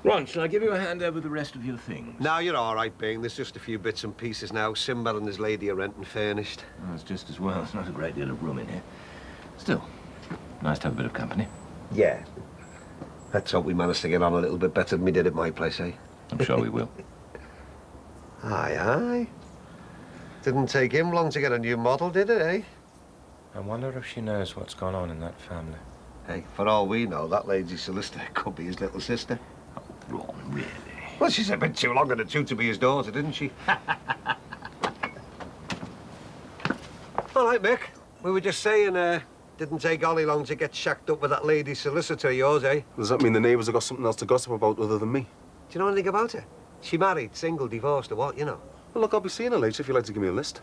Ron, shall I give you a hand over the rest of your things? No, you're all right, Bing. There's just a few bits and pieces now. Simbel and his lady are renting furnished. Oh, it's just as well. There's not a great deal of room in here. Still, nice to have a bit of company. Yeah. Let's hope we manage to get on a little bit better than we did at my place, eh? I'm sure we will. Aye, aye. Didn't take him long to get a new model, did it, eh? I wonder if she knows what's gone on in that family. Hey, for all we know, that lady's solicitor could be his little sister. Oh, Ron, really? Well, she's a bit too long in the tooth to be his daughter, didn't she? All right, Mick. We were just saying, didn't take Ollie long to get shacked up with that lady's solicitor of yours, eh? Does that mean the neighbours have got something else to gossip about other than me? Do you know anything about her? She married, single, divorced, or what, you know? Well, look, I'll be seeing her later if you'd like to give me a list.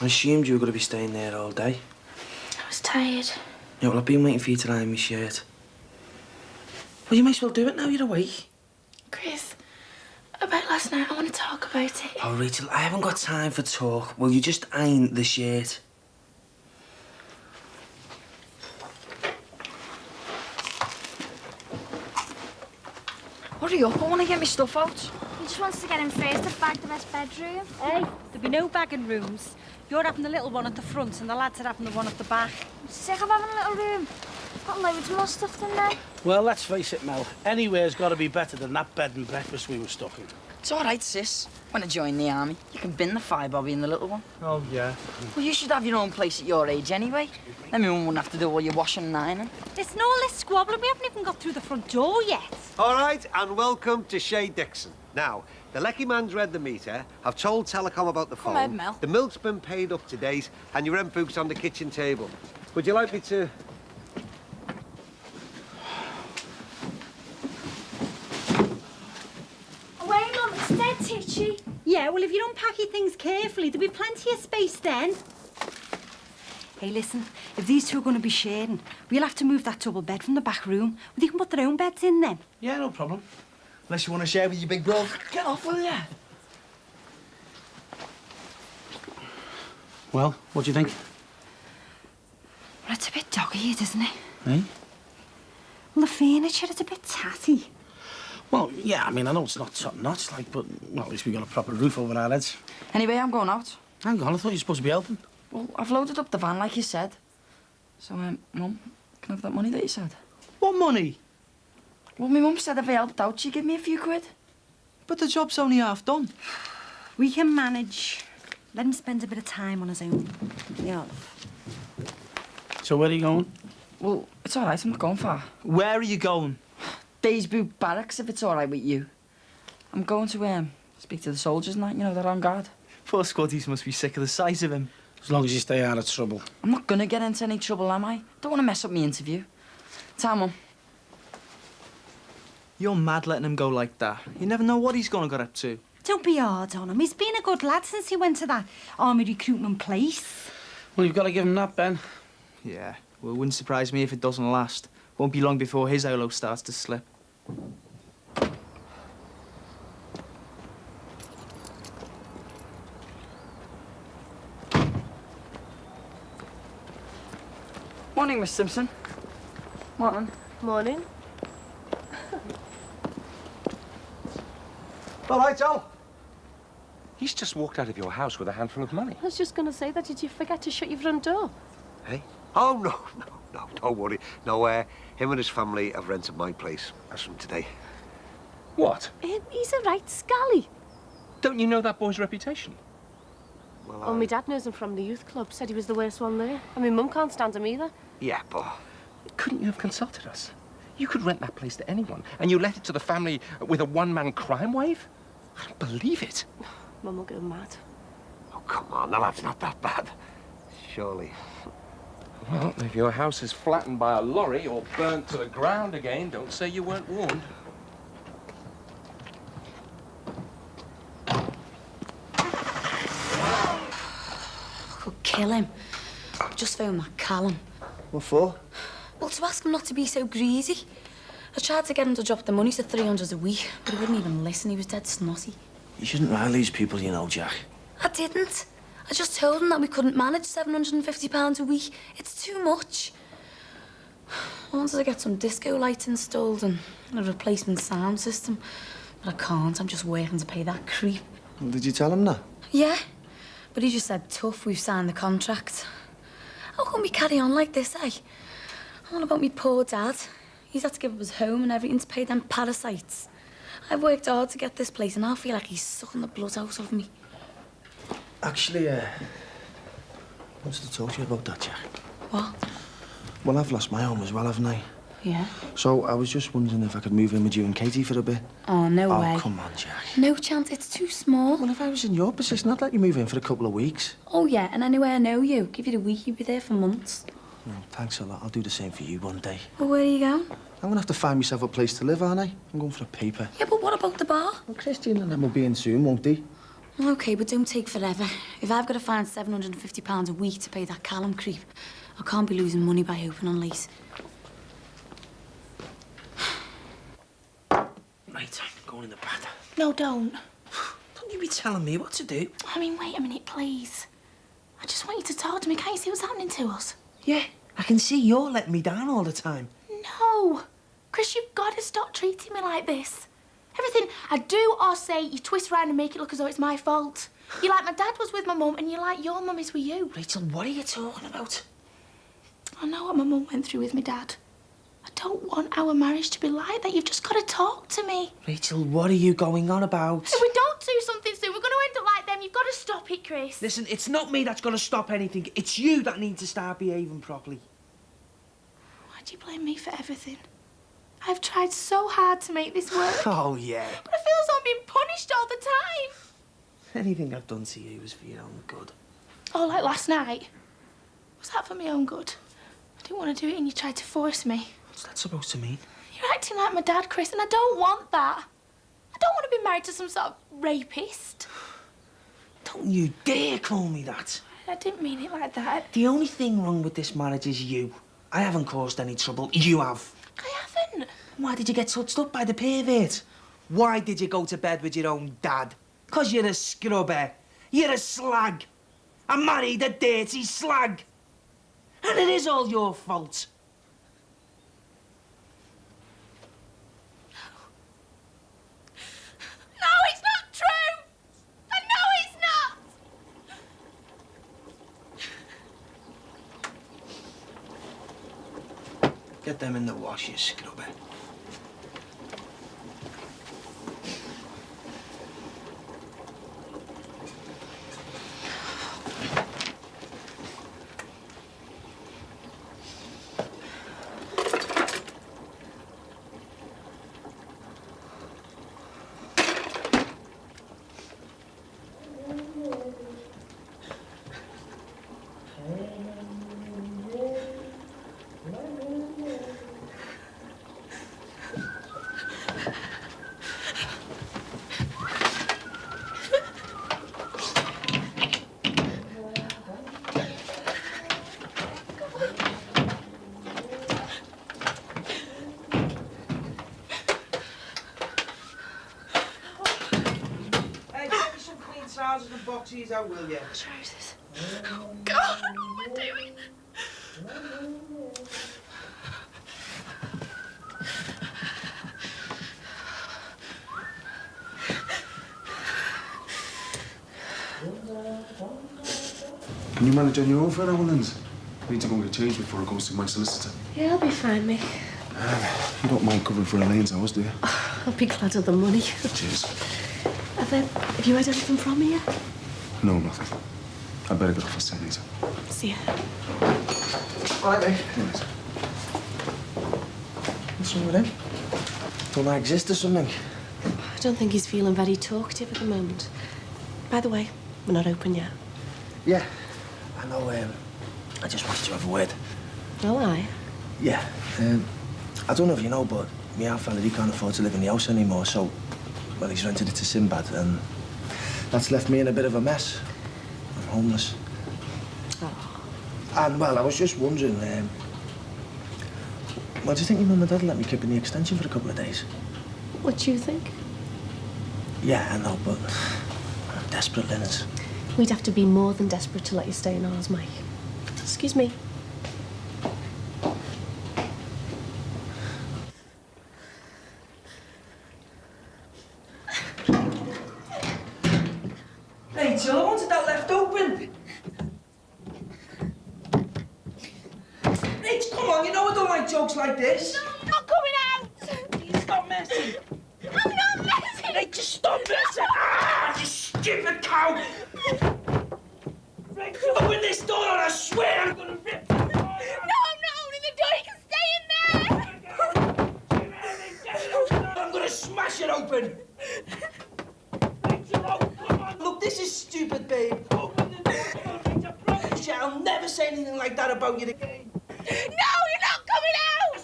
I assumed you were going to be staying there all day. I was tired. Yeah, well, I've been waiting for you to iron my shirt. Well, you might as well do it now you're awake. Chris, about last night, I want to talk about it. Oh, Rachel, I haven't got time for talk. Will you just iron the shirt? Hurry up, I want to get my stuff out. He just wants to get in first to bag the best bedroom. Hey, there'll be no bagging rooms. You're having the little one at the front and the lads are having the one at the back. I'm sick of having a little room. I've got loads more stuff than that. Well, let's face it, Mel. Anywhere's got to be better than that bed and breakfast we were stuck in. It's all right, sis. When I join the army, you can bin the fire bobby and the little one. Oh, yeah. Well, you should have your own place at your age anyway. Then my mum wouldn't have to do all your washing and ironing. Listen, all this squabbling, we haven't even got through the front door yet. All right, and welcome to Shay Dixon. Now, the lecky man's read the meter. I've told Telecom about the phone. Come ahead, Mel. The milk's been paid up to date, and your rent book's on the kitchen table. Would you like me to... Away, Mum, it's dead titchy. Yeah, well, if you unpack your things carefully, there'll be plenty of space then. Hey, listen, if these two are going to be sharing, we'll have to move that double bed from the back room. Well, they can put their own beds in then. Yeah, no problem. Unless you want to share with your big brother. Get off, will ya? Well, what do you think? Well, it's a bit dog-eared, isn't it? Eh? Well, the furniture is a bit tatty. Well, yeah, I mean, I know it's not top-notch, like, but well, at least we got a proper roof over our heads. Anyway, I'm going out. Hang on, I thought you were supposed to be helping. Well, I've loaded up the van like you said. So, Mum, can I have that money that you said? What money? Well, my mum said if I helped out, she'd give me a few quid. But the job's only half done. We can manage. Let him spend a bit of time on his own. Yeah. So where are you going? Well, it's all right, I'm not going far. Where are you going? Daysbrook Barracks, if it's all right with you. I'm going to, speak to the soldiers and that, you know, they're on guard. Poor Scotties must be sick of the sight of him. As long as you stay out of trouble. I'm not gonna get into any trouble, am I? Don't want to mess up my interview. Time, Mum. You're mad letting him go like that. You never know what he's gonna get up to. Don't be hard on him. He's been a good lad since he went to that army recruitment place. Well, you've got to give him that, Ben. Yeah, well, it wouldn't surprise me if it doesn't last. Won't be long before his holo starts to slip. Morning, Miss Simpson. Morning. Morning. All right, Al. He's just walked out of your house with a handful of money. I was just going to say that. Did you forget to shut your front door? Hey? Oh, no, don't worry. No, him and his family have rented my place as from today. What? He's a right scally. Don't you know that boy's reputation? Well, Oh, my dad knows him from the youth club. Said he was the worst one there. And my mum can't stand him either. Yeah, but... Couldn't you have consulted us? You could rent that place to anyone, and you let it to the family with a one-man crime wave? I don't believe it. Mum will go mad. Oh, come on, the lad's not that bad. Surely. Well, if your house is flattened by a lorry or burnt to the ground again, don't say you weren't warned. Could kill him. Just found that Callum. What for? Well, to ask him not to be so greasy. I tried to get him to drop the money to 300 a week, but he wouldn't even listen. He was dead snotty. You shouldn't rile these people, you know, Jack. I didn't. I just told him that we couldn't manage £750 a week. It's too much. I wanted to get some disco lights installed and a replacement sound system, but I can't. I'm just waiting to pay that creep. Well, did you tell him that? Yeah, but he just said, tough, we've signed the contract. How can we carry on like this, eh? What about me poor dad? He's had to give up his home and everything to pay them parasites. I've worked hard to get this place and I feel like he's sucking the blood out of me. Actually, I wanted to talk to you about that, Jack. What? Well, I've lost my home as well, haven't I? Yeah? So I was just wondering if I could move in with you and Katie for a bit. Oh, no way. Oh, come on, Jack. No chance, it's too small. Well, if I was in your position, I'd let you move in for a couple of weeks. Oh, yeah, and anyway I know you. Give you the week, you'd be there for months. Oh, thanks a lot. I'll do the same for you one day. Well, where are you going? I'm gonna have to find myself a place to live, aren't I? I'm going for a paper. Yeah, but what about the bar? Well, Christian and them will be in soon, won't they? OK, but don't take forever. If I've got to find £750 a week to pay that Callum creep, I can't be losing money by opening late. Right, I'm going in the bath. No, don't. Don't you be telling me what to do. I mean, wait a minute, please. I just want you to talk to me. Can't you see what's happening to us? Yeah, I can see you're letting me down all the time. No. Chris, you've got to stop treating me like this. Everything I do or say, you twist around and make it look as though it's my fault. You're like my dad was with my mum, and you're like your mum is with you. Rachel, what are you talking about? I know what my mum went through with my dad. I don't want our marriage to be like that. You've just got to talk to me. Rachel, what are you going on about? If we don't do something soon, we're going to end up like them. You've got to stop it, Chris. Listen, it's not me that's going to stop anything. It's you that needs to start behaving properly. Why do you blame me for everything? I've tried so hard to make this work. Oh, yeah. But I feel as though I'm being punished all the time. Anything I've done to you is for your own good. Oh, like last night? Was that for my own good? I didn't want to do it and you tried to force me. What's that supposed to mean? You're acting like my dad, Chris, and I don't want that. I don't want to be married to some sort of rapist. Don't you dare call me that. I didn't mean it like that. The only thing wrong with this marriage is you. I haven't caused any trouble. You have. I haven't. Why did you get touched up by the pervert? Why did you go to bed with your own dad? 'Cause you're a scrubber. You're a slag. I married a dirty slag. And it is all your fault. No, it's not true. I know it's not. Get them in the wash, you scrubber. Trousers and boxes, how will you? Trousers. Oh, God, what am I doing? Can you manage on your own for an hour, Linz? I need to go and get changed before I go see my solicitor. Yeah, I'll be fine, Mick. You don't mind covering for Elaine's hours, do you? I'll be glad of the money. Cheers. Have you heard anything from me yet? No, nothing. I better get off for Saturdays. See ya. All right, mate. Yes. What's wrong with him? Don't I exist or something? I don't think he's feeling very talkative at the moment. By the way, we're not open yet. Yeah, I know. I just wanted to have a word. Oh, aye? Yeah. I don't know if you know, but my half fella, he can't afford to live in the house anymore, so, well, he's rented it to Sinbad, and that's left me in a bit of a mess. I'm homeless. Oh. And, well, I was just wondering, well, do you think your mum and dad let me keep in the extension for a couple of days? What do you think? Yeah, I know, but I'm desperate, Linus. We'd have to be more than desperate to let you stay in ours, Mike. Excuse me. Rachel, I wanted that left open. Rach, come on, you know I don't like jokes like this. No, I'm not coming out! You stop messing. I'm not messing! Rach, just stop messing. Ah, you stupid cow. Rachel, open this door or I swear I'm gonna rip the door out. No, I'm not opening the door. You can stay in there! I'm gonna smash it open. Rachel, oh, come on. Look, this is stupid, babe. Open the door. I promise you, I'll never say anything like that about you again. No, you're not coming out!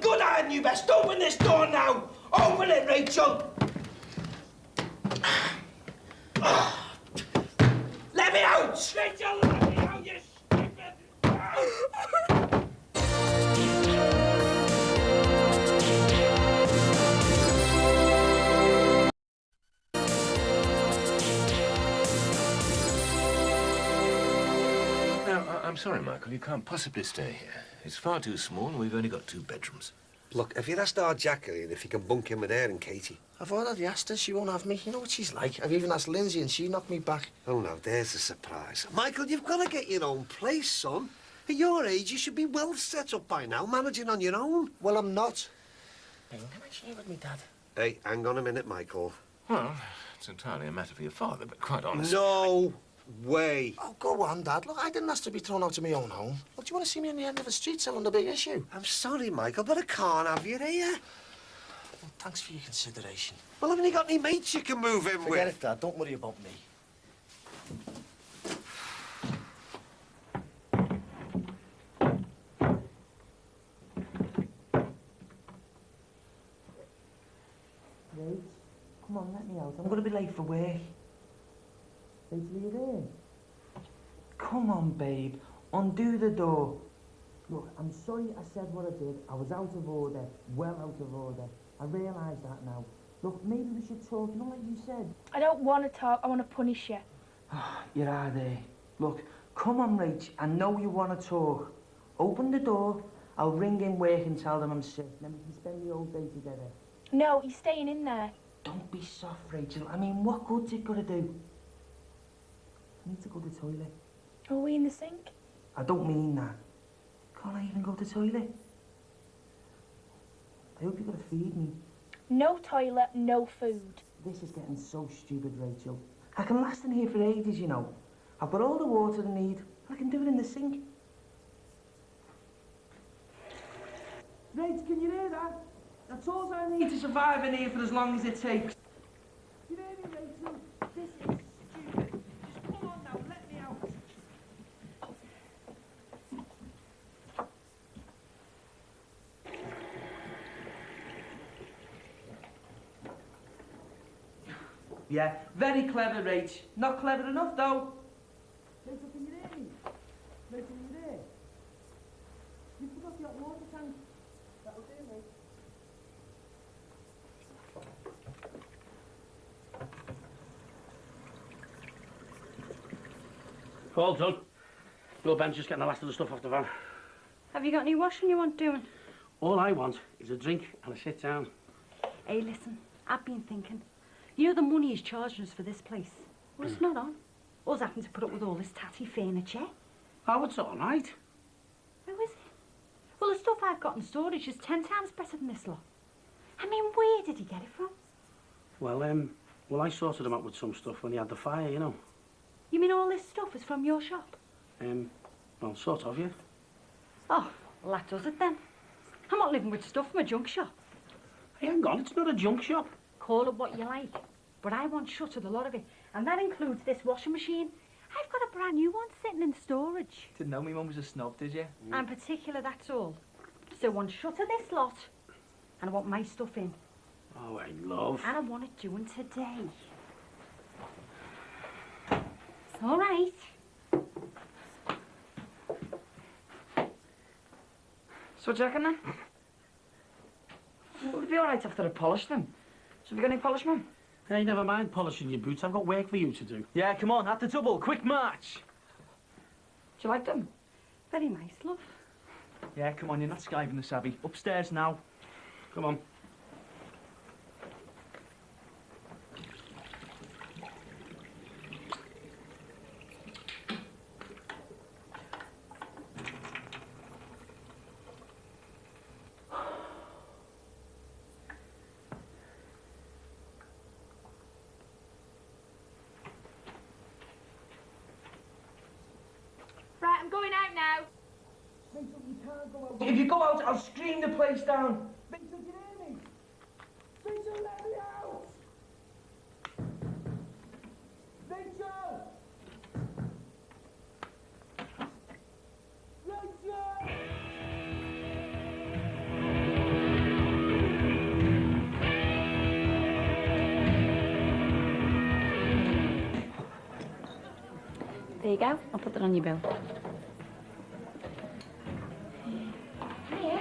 Good on you, best. Open this door now. Open it, Rachel. Let me out! Rachel, let me out, you stupid! Now, I'm sorry, Michael, you can't possibly stay here. It's far too small and we've only got 2 bedrooms. Look, if you'd asked our Jacqueline if he can bunk in with her and Katie. I've already asked her. She won't have me. You know what she's like. I've even asked Lindsay and she knocked me back. Oh, no, there's a surprise. Michael, you've got to get your own place, son. At your age, you should be well set up by now, managing on your own. Well, I'm not. Can I share with me, Dad? Hey, hang on a minute, Michael. Well, it's entirely a matter for your father, but quite honestly... No way. Oh, go on, Dad. Look, I didn't ask to be thrown out of my own home. Look, do you want to see me on the end of the street selling the big issue? I'm sorry, Michael, but I can't have you here. Well, thanks for your consideration. Well, haven't you got any mates you can move in with? Forget it, Dad. Don't worry about me. Rach, come on, let me out. I'm going to be late for work. Rachel, are you there? Come on, babe. Undo the door. Look, I'm sorry I said what I did. I was out of order. Well out of order. I realise that now. Look, maybe we should talk, you know, like you said. I don't want to talk. I want to punish you. You are there. Look, come on, Rach. I know you want to talk. Open the door. I'll ring in work and tell them I'm sick. Then we can spend the whole day together. No, you're staying in there. Don't be soft, Rachel. I mean, what good's it gonna do? I need to go to the toilet. Are we in the sink? I don't mean that. Can't I even go to the toilet? I hope you're gonna feed me. No toilet, no food. This is getting so stupid, Rachel. I can last in here for ages, you know. I've got all the water I need. I can do it in the sink. Rach, can you hear that? That's all I need to survive in here for as long as it takes. You hear me, Rachel? This is stupid. Just come on now, let me out. Yeah, very clever, Rach. Not clever enough, though. Rachel, can you hear me? Rachel, are you there? You forgot your water tank. That'll do, mate. Call, Tug. Well, Ben's just getting the last of the stuff off the van. Have you got any washing you want doing? All I want is a drink and a sit down. Hey, listen, I've been thinking. You know the money he's charging us for this place? Well, it's not on. Us having to put up with all this tatty furniture. Oh, it's all right. Who is it? Well, the stuff I've got in storage is 10 times better than this lot. I mean, where did he get it from? Well, I sorted him out with some stuff when he had the fire, you know. You mean all this stuff is from your shop? Well, sort of, yeah. Oh, well, that does it then. I'm not living with stuff from a junk shop. Hey, hang on, it's not a junk shop. Call it what you like, but I want shuttered a lot of it, and that includes this washing machine. I've got a brand new one sitting in storage. Didn't know me mum was a snob, did you? I'm particular, that's all. So I want shutter this lot, and I want my stuff in. Oh, hey, love. And I want it doing today. All right. So, do you reckon then? Would it be all right after I polish them? So have you got any polish, Mum? Hey, never mind polishing your boots. I've got work for you to do. Yeah, come on, at the double, quick march. Do you like them? Very nice, love. Yeah, come on, you're not skiving the savvy. Upstairs now. Come on. Right, I'm going out now. Rachel, you can't go out. If you go out, I'll scream the place down. Rachel, can you hear me? Rachel, let me out! Rachel! Rachel! There you go. I'll put that on your bill. Hiya.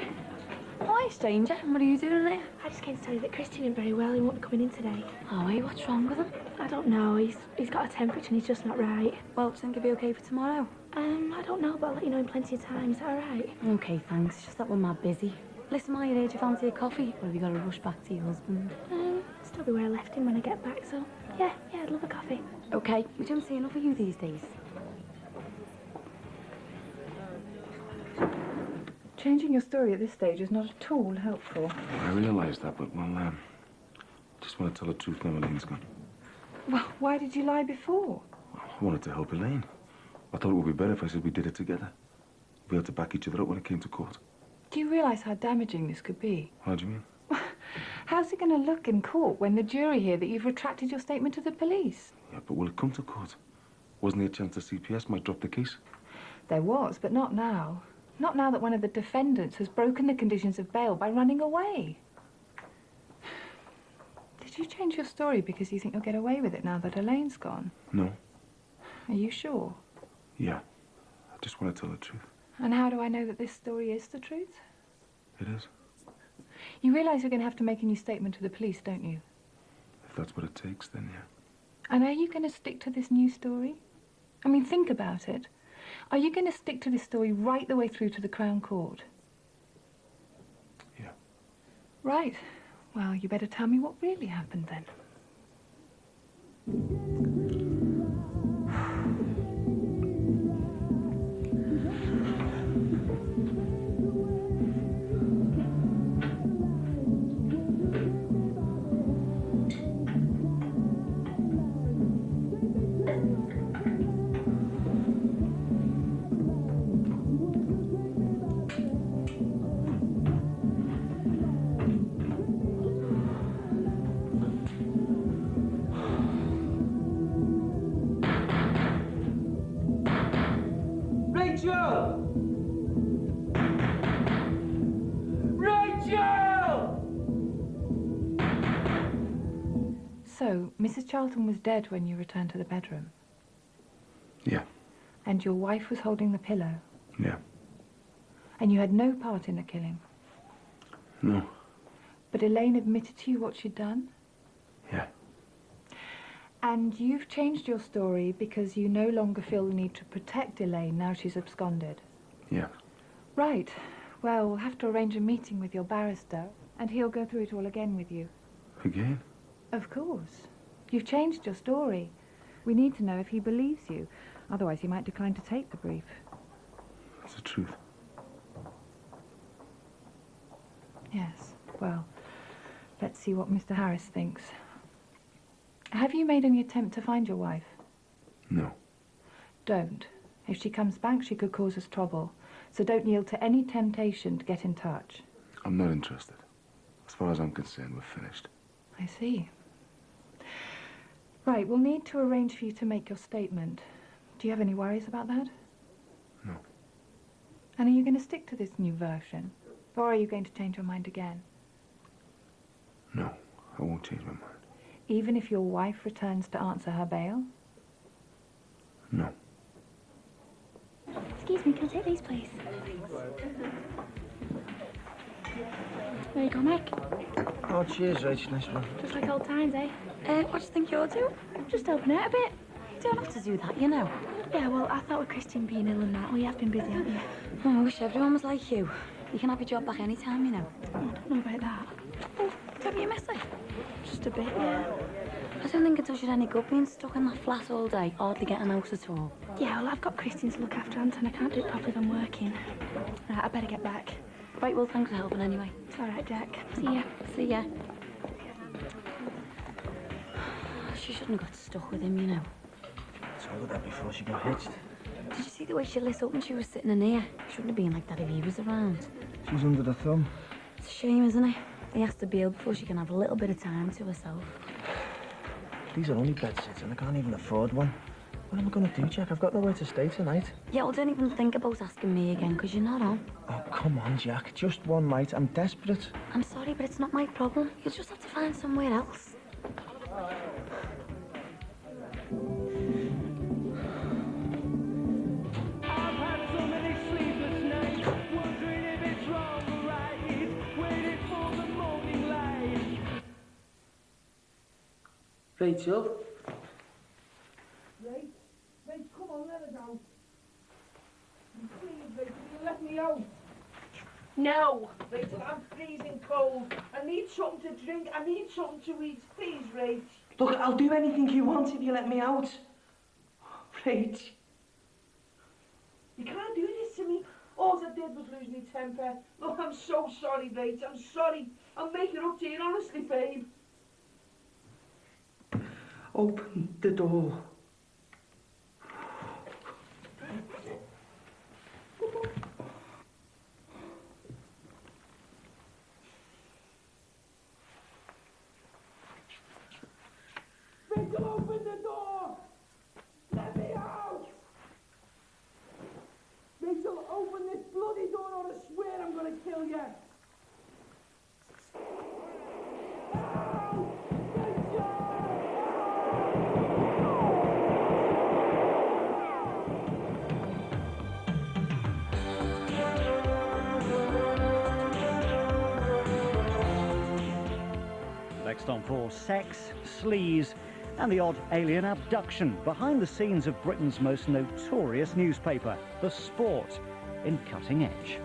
Hi, stranger. What are you doing there? I just came to tell you that Christian isn't very well. He won't be coming in today. Oh, hey, what's wrong with him? I don't know. He's got a temperature and he's just not right. Well, do you think he'll be okay for tomorrow? I don't know, but I'll let you know in plenty of time. Is that all right? Okay, thanks. It's just that we're mad busy. Listen, while you're here, do you fancy a coffee? Or have you got to rush back to your husband? Still be where I left him when I get back, so yeah, I'd love a coffee. Okay, we don't see enough of you these days. Changing your story at this stage is not at all helpful. I realise that, but, well, just want to tell the truth now Elaine's gone. Well, why did you lie before? I wanted to help Elaine. I thought it would be better if I said we did it together. We had to back each other up when it came to court. Do you realise how damaging this could be? How do you mean? How's it going to look in court when the jury hear that you've retracted your statement to the police? Yeah, but will it come to court? Wasn't there a chance the CPS might drop the case? There was, but not now. Not now that one of the defendants has broken the conditions of bail by running away. Did you change your story because you think you'll get away with it now that Elaine's gone? No. Are you sure? Yeah. I just want to tell the truth. And how do I know that this story is the truth? It is. You realise you're going to have to make a new statement to the police, don't you? If that's what it takes, then yeah. And are you going to stick to this new story? I mean, think about it. Are you going to stick to this story right the way through to the Crown Court? Yeah. Right. Well, you better tell me what really happened then. So, Mrs. Charlton was dead when you returned to the bedroom? Yeah. And your wife was holding the pillow? Yeah. And you had no part in the killing? No. But Elaine admitted to you what she'd done? Yeah. And you've changed your story because you no longer feel the need to protect Elaine now she's absconded. Yeah. Right. Well, we'll have to arrange a meeting with your barrister, and he'll go through it all again with you. Again? Of course. You've changed your story. We need to know if he believes you. Otherwise, he might decline to take the brief. That's the truth. Yes. Well, let's see what Mr. Harris thinks. Have you made any attempt to find your wife? No. Don't. If she comes back, she could cause us trouble. So don't yield to any temptation to get in touch. I'm not interested. As far as I'm concerned, we're finished. I see. Right, we'll need to arrange for you to make your statement. Do you have any worries about that? No. And are you going to stick to this new version? Or are you going to change your mind again? No, I won't change my mind. Even if your wife returns to answer her bail? No. Excuse me, can I take these, please? There you go, Mike. Oh, cheers, Rach. Nice one. Just like old times, eh? What do you think you're doing? Just helping out a bit. You don't have to do that, you know. Yeah, well, I thought with Christian being ill and that, well, you have been busy, haven't you? Oh, I wish everyone was like you. You can have your job back any time, you know. Oh, I don't know about that. Oh, don't you miss it? Just a bit, yeah. I don't think it does you any good being stuck in that flat all day, hardly getting out at all. Yeah, well, I've got Christian to look after, Aunt, and I can't do it properly if I'm working. Right, I better get back. Right, well, thanks for helping anyway. All right, Jack. See ya. See ya. She shouldn't have got stuck with him, you know. I told her that before she got hitched. Did you see the way she lit up when she was sitting in here? Shouldn't have been like that if he was around. She's under the thumb. It's a shame, isn't it? He has to bail before she can have a little bit of time to herself. These are only bed sits and I can't even afford one. What am I going to do, Jack? I've got nowhere to stay tonight. Yeah, well, don't even think about asking me again, because you're not on. Oh, come on, Jack. Just one night. I'm desperate. I'm sorry, but it's not my problem. You'll just have to find somewhere else. Rachel? Right, come on, let us out. Please, Rachel, you let me out. No, Rachel, I'm freezing cold. I need something to drink. I need something to eat. Please, Rach. Look, I'll do anything you want if you let me out. Rach. You can't do this to me. All I did was lose my temper. Look, I'm so sorry, Rach. I'm sorry. I'll make it up to you, honestly, babe. Open the door. Rachel, open the door! Let me out! Rachel, open this bloody door or I swear I'm gonna kill you! Next on for sex, sleaze, and the odd alien abduction behind the scenes of Britain's most notorious newspaper, The Sport, in Cutting Edge.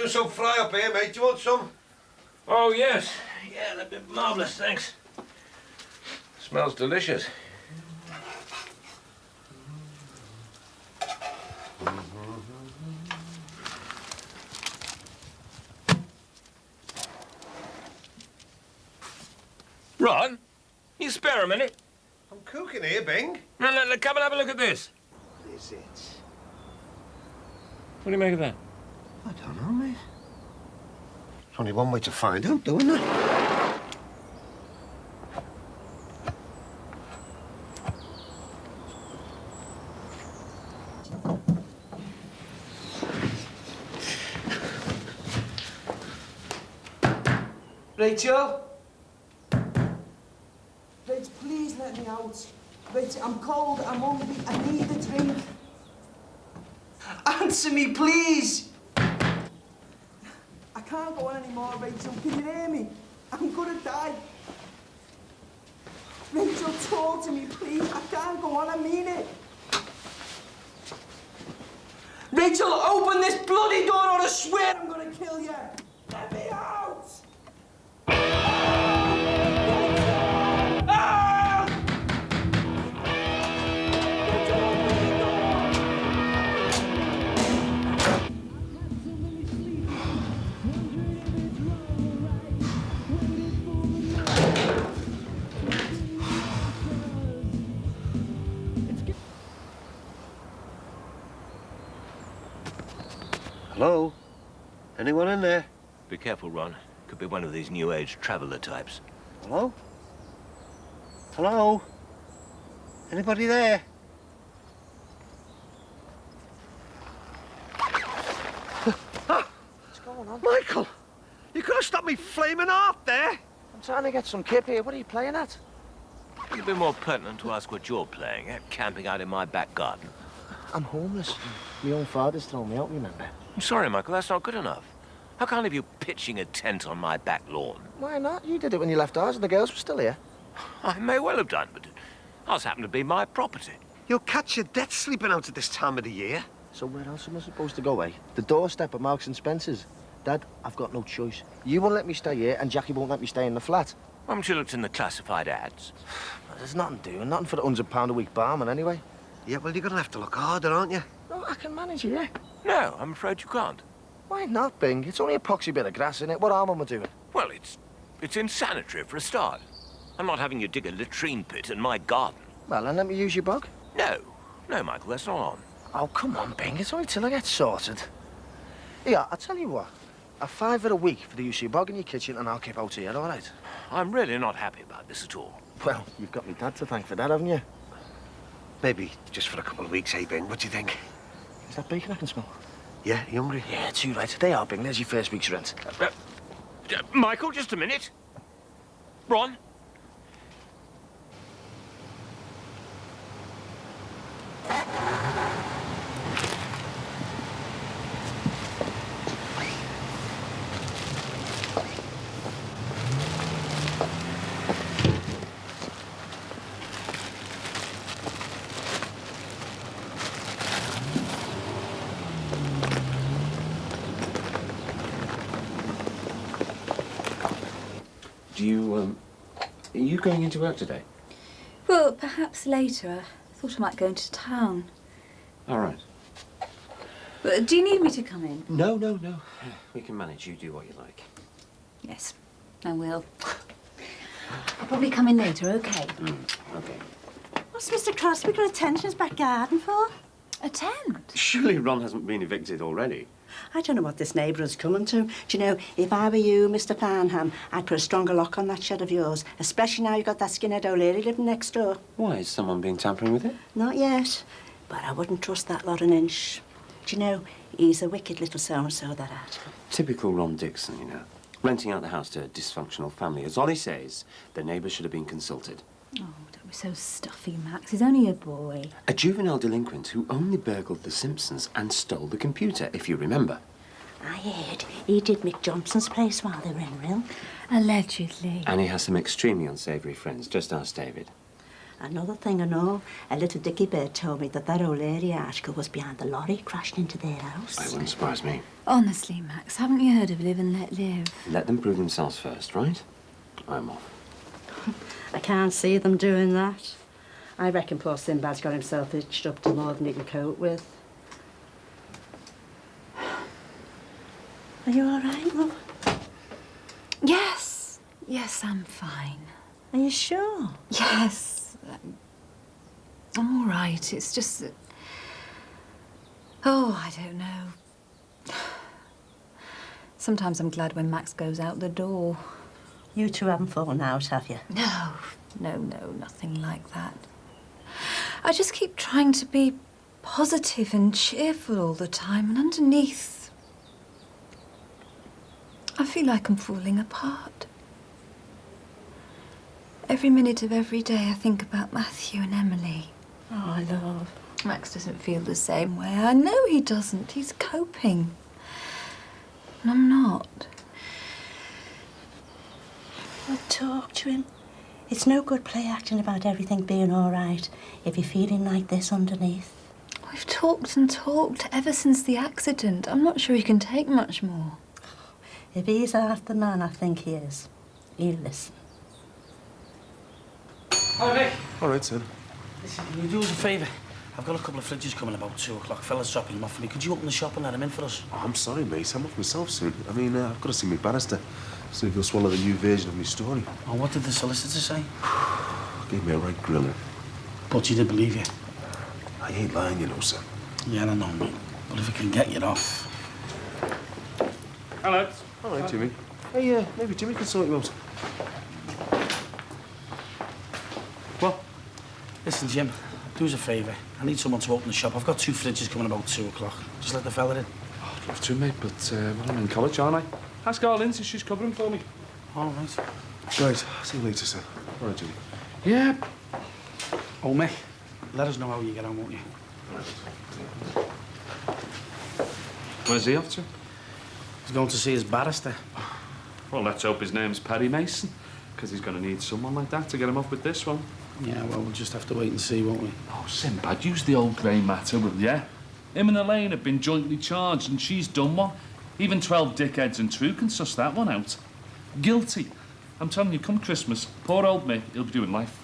doing some fry up here, mate. Do you want some? Oh, yes. Yeah, that'd be marvellous, thanks. Smells delicious. Ron, you spare a minute? I'm cooking here, Bing. No, come and have a look at this. What is it? What do you make of that? I don't know, mate. There's only one way to find out, isn't there? Rachel? Rachel, please let me out. Rachel, I'm cold, I'm hungry, I need a drink. Answer me, please! I can't go on anymore, Rachel. Can you hear me? I'm gonna die. Rachel, talk to me, please. I can't go on, I mean it. Rachel, open this bloody door or I swear I'm gonna kill you. Let me out! Hello? Anyone in there? Be careful, Ron. Could be one of these new age traveller types. Hello? Hello? Anybody there? What's going on? Michael! You could have stopped me flaming heart there! I'm trying to get some kip here. What are you playing at? It'd be more pertinent to ask what you're playing at, camping out in my back garden. I'm homeless. My own father's thrown me out, remember? I'm sorry, Michael, that's not good enough. How can't I have you pitching a tent on my back lawn? Why not? You did it when you left ours and the girls were still here. I may well have done, but ours happened to be my property. You'll catch your death sleeping out at this time of the year. So where else am I supposed to go, eh? The doorstep of Marks and Spencer's. Dad, I've got no choice. You won't let me stay here and Jackie won't let me stay in the flat. Haven't you looked in the classified ads? There's nothing doing, nothing for the £100 a week barman anyway. Yeah, well, you're gonna have to look harder, aren't you? No, I can manage here. No, I'm afraid you can't. Why not, Bing? It's only a poxy bit of grass in it. What harm am I doing? Well, it's insanitary for a start. I'm not having you dig a latrine pit in my garden. Well, then let me use your bog. No, Michael, that's not on. Oh, come on, Bing. It's only till I get sorted. Yeah, I'll tell you what. A £5 a week for the use of your bog in your kitchen and I'll keep out here, all right? I'm really not happy about this at all. Well, you've got me dad to thank for that, haven't you? Maybe just for a couple of weeks, hey, Ben? What do you think? Is that bacon I can smell? Yeah, you hungry? Yeah, too right. They are, Bing. There's your first week's rent. Michael, just a minute. Ron? Are you going into work today? Well, perhaps later. I thought I might go into town. All right. But do you need me to come in? No. We can manage. You do what you like. Yes, I will. I'll probably come in later, OK? Okay. What's Mr. Crosby got a tent in his back garden for? A tent? Surely Ron hasn't been evicted already. I don't know what this neighbourhood's coming to. Do you know, if I were you, Mr. Farnham, I'd put a stronger lock on that shed of yours, especially now you've got that skinhead O'Leary living next door. Why? Is someone been tampering with it? Not yet, but I wouldn't trust that lot an inch. Do you know, he's a wicked little so-and-so, that ad. Typical Ron Dixon, you know. Renting out the house to a dysfunctional family. As Ollie says, the neighbours should have been consulted. Oh, don't be so stuffy, Max. He's only a boy. A juvenile delinquent who only burgled The Simpsons and stole the computer, if you remember. I heard he did Mick Johnson's place while they were in real. Allegedly. And he has some extremely unsavoury friends. Just ask David. Another thing I know, a little dicky bird told me that old lady article was behind the lorry crashed into their house. It wouldn't surprise me. Honestly, Max, haven't you heard of live and let live? Let them prove themselves first, right? I'm off. I can't see them doing that. I reckon poor Sinbad's got himself hitched up to more than he can cope with. Are you all right, love? Yes. Yes, I'm fine. Are you sure? Yes. I'm all right. It's just that... Oh, I don't know. Sometimes I'm glad when Max goes out the door. You two haven't fallen out, have you? No, nothing like that. I just keep trying to be positive and cheerful all the time, and underneath, I feel like I'm falling apart. Every minute of every day I think about Matthew and Emily. Oh, love. Max doesn't feel the same way. I know he doesn't. He's coping. And I'm not. Well, talk to him. It's no good play acting about everything being all right if you're feeling like this underneath. We've talked and talked ever since the accident. I'm not sure he can take much more. If he's half the man I think he is, he'll listen. Hi, Nick. All right, Sid. Listen, can you do us a favour? I've got a couple of fridges coming about 2 o'clock. Fella's dropping them off for me. Could you open the shop and let them in for us? Oh, I'm sorry, mate. I'm off myself soon. I mean, I've got to see my barrister. See if he'll swallow the new version of my story. Oh, what did the solicitor say? Gave me a right grilling. But he did believe you. I ain't lying, you know, sir. Yeah, I know, mate. But if it can get you off... Hello. All right, Jimmy. Hey, maybe Jimmy can sort you out. What? Listen, Jim, do us a favour. I need someone to open the shop. I've got 2 fridges coming about 2 o'clock. Just let the fella in. Oh, I'd love to, mate, but well, I'm in college, aren't I? Ask Arlene if she's covering for me. All right. Right, see you later, sir. All right, Jimmy. Yeah. Oh, Mick, let us know how you get on, won't you? Where's he off to? He's going to see his barrister. Well, let's hope his name's Perry Mason, because he's going to need someone like that to get him off with this one. Yeah, well, we'll just have to wait and see, won't we? Oh, Sinbad, use the old grey matter, will ya? Him and Elaine have been jointly charged and she's done one. Even 12 dickheads and True can suss that one out. Guilty. I'm telling you, come Christmas, poor old Mick, he'll be doing life.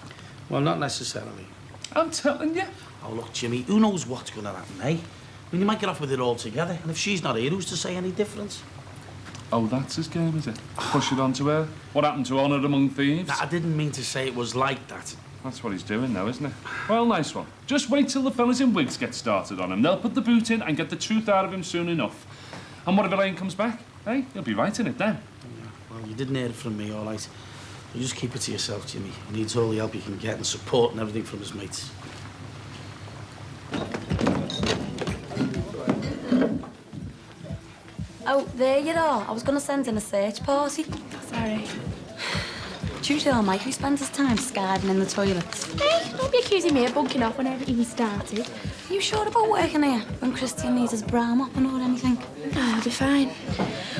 Well, not necessarily. I'm telling you. Oh, look, Jimmy, who knows what's going to happen, eh? I mean, you might get off with it all together, and if she's not here, who's to say any difference? Oh, that's his game, is it? Push it onto her? What happened to honour among thieves? I didn't mean to say it was like that. That's what he's doing now, isn't it? Well, nice one. Just wait till the fellas in wigs get started on him. They'll put the boot in and get the truth out of him soon enough. And what if Elaine comes back? Hey, he'll be right in it then. Yeah, well, you didn't hear it from me, all right. You just keep it to yourself, Jimmy. He needs all the help you can get and support and everything from his mates. Oh, there you are. I was going to send in a search party. Sorry. It's usually all Mike who spends his time skiving in the toilets. Hey, don't be accusing me of bunking off when everything started. Are you sure about working here when Christian needs his brow mopping or anything? Oh, I'll be fine.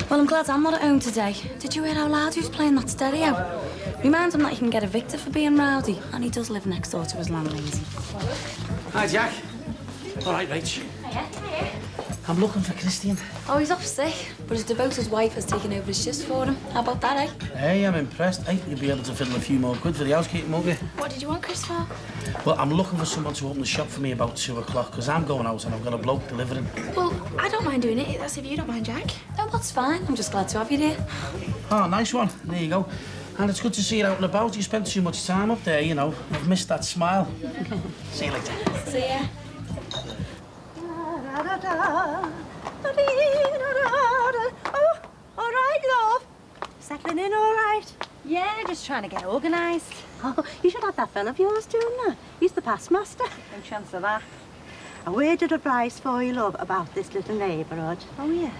Well, I'm glad I'm not at home today. Did you hear how loud he was playing that stereo? Remind him that he can get evicted for being rowdy, and he does live next door to his landlady. Hi, Jack. All right, Rach. Hiya. I'm looking for Christian. Oh, he's off sick, but his devoted wife has taken over his shifts for him. How about that, eh? Hey, I'm impressed. Hey, you'll be able to fiddle a few more quid for the housekeeping, won't you? What did you want Chris for? Well, I'm looking for someone to open the shop for me about 2 o'clock, because I'm going out and I've got a bloke delivering. Well, I don't mind doing it. That's if you don't mind, Jack. Oh, that's fine. I'm just glad to have you here. Oh, nice one. There you go. And it's good to see you out and about. You spent too much time up there, you know. I've missed that smile. See you later. See ya. Oh, all right, love. Settling in all right? Yeah, just trying to get organised. Oh, you should have that fella of yours doing that. He's the past master. No chance of that. A word of advice for you, love, about this little neighbourhood. Oh, yeah?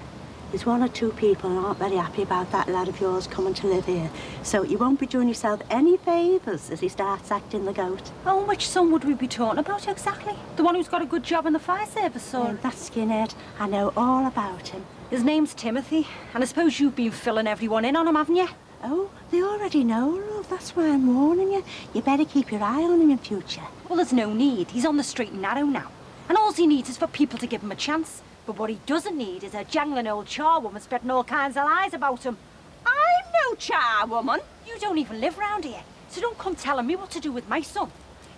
There's 1 or 2 people who aren't very happy about that lad of yours coming to live here. So you won't be doing yourself any favours as he starts acting the goat. Oh, which son would we be talking about exactly? The one who's got a good job in the fire service, or...? That skinhead. I know all about him. His name's Timothy, and I suppose you've been filling everyone in on him, haven't you? Oh, they already know, love. That's why I'm warning you. You better keep your eye on him in future. Well, there's no need. He's on the straight and narrow now. And all he needs is for people to give him a chance. But what he doesn't need is a jangling old charwoman spreading all kinds of lies about him. I'm no charwoman. You don't even live round here. So don't come telling me what to do with my son.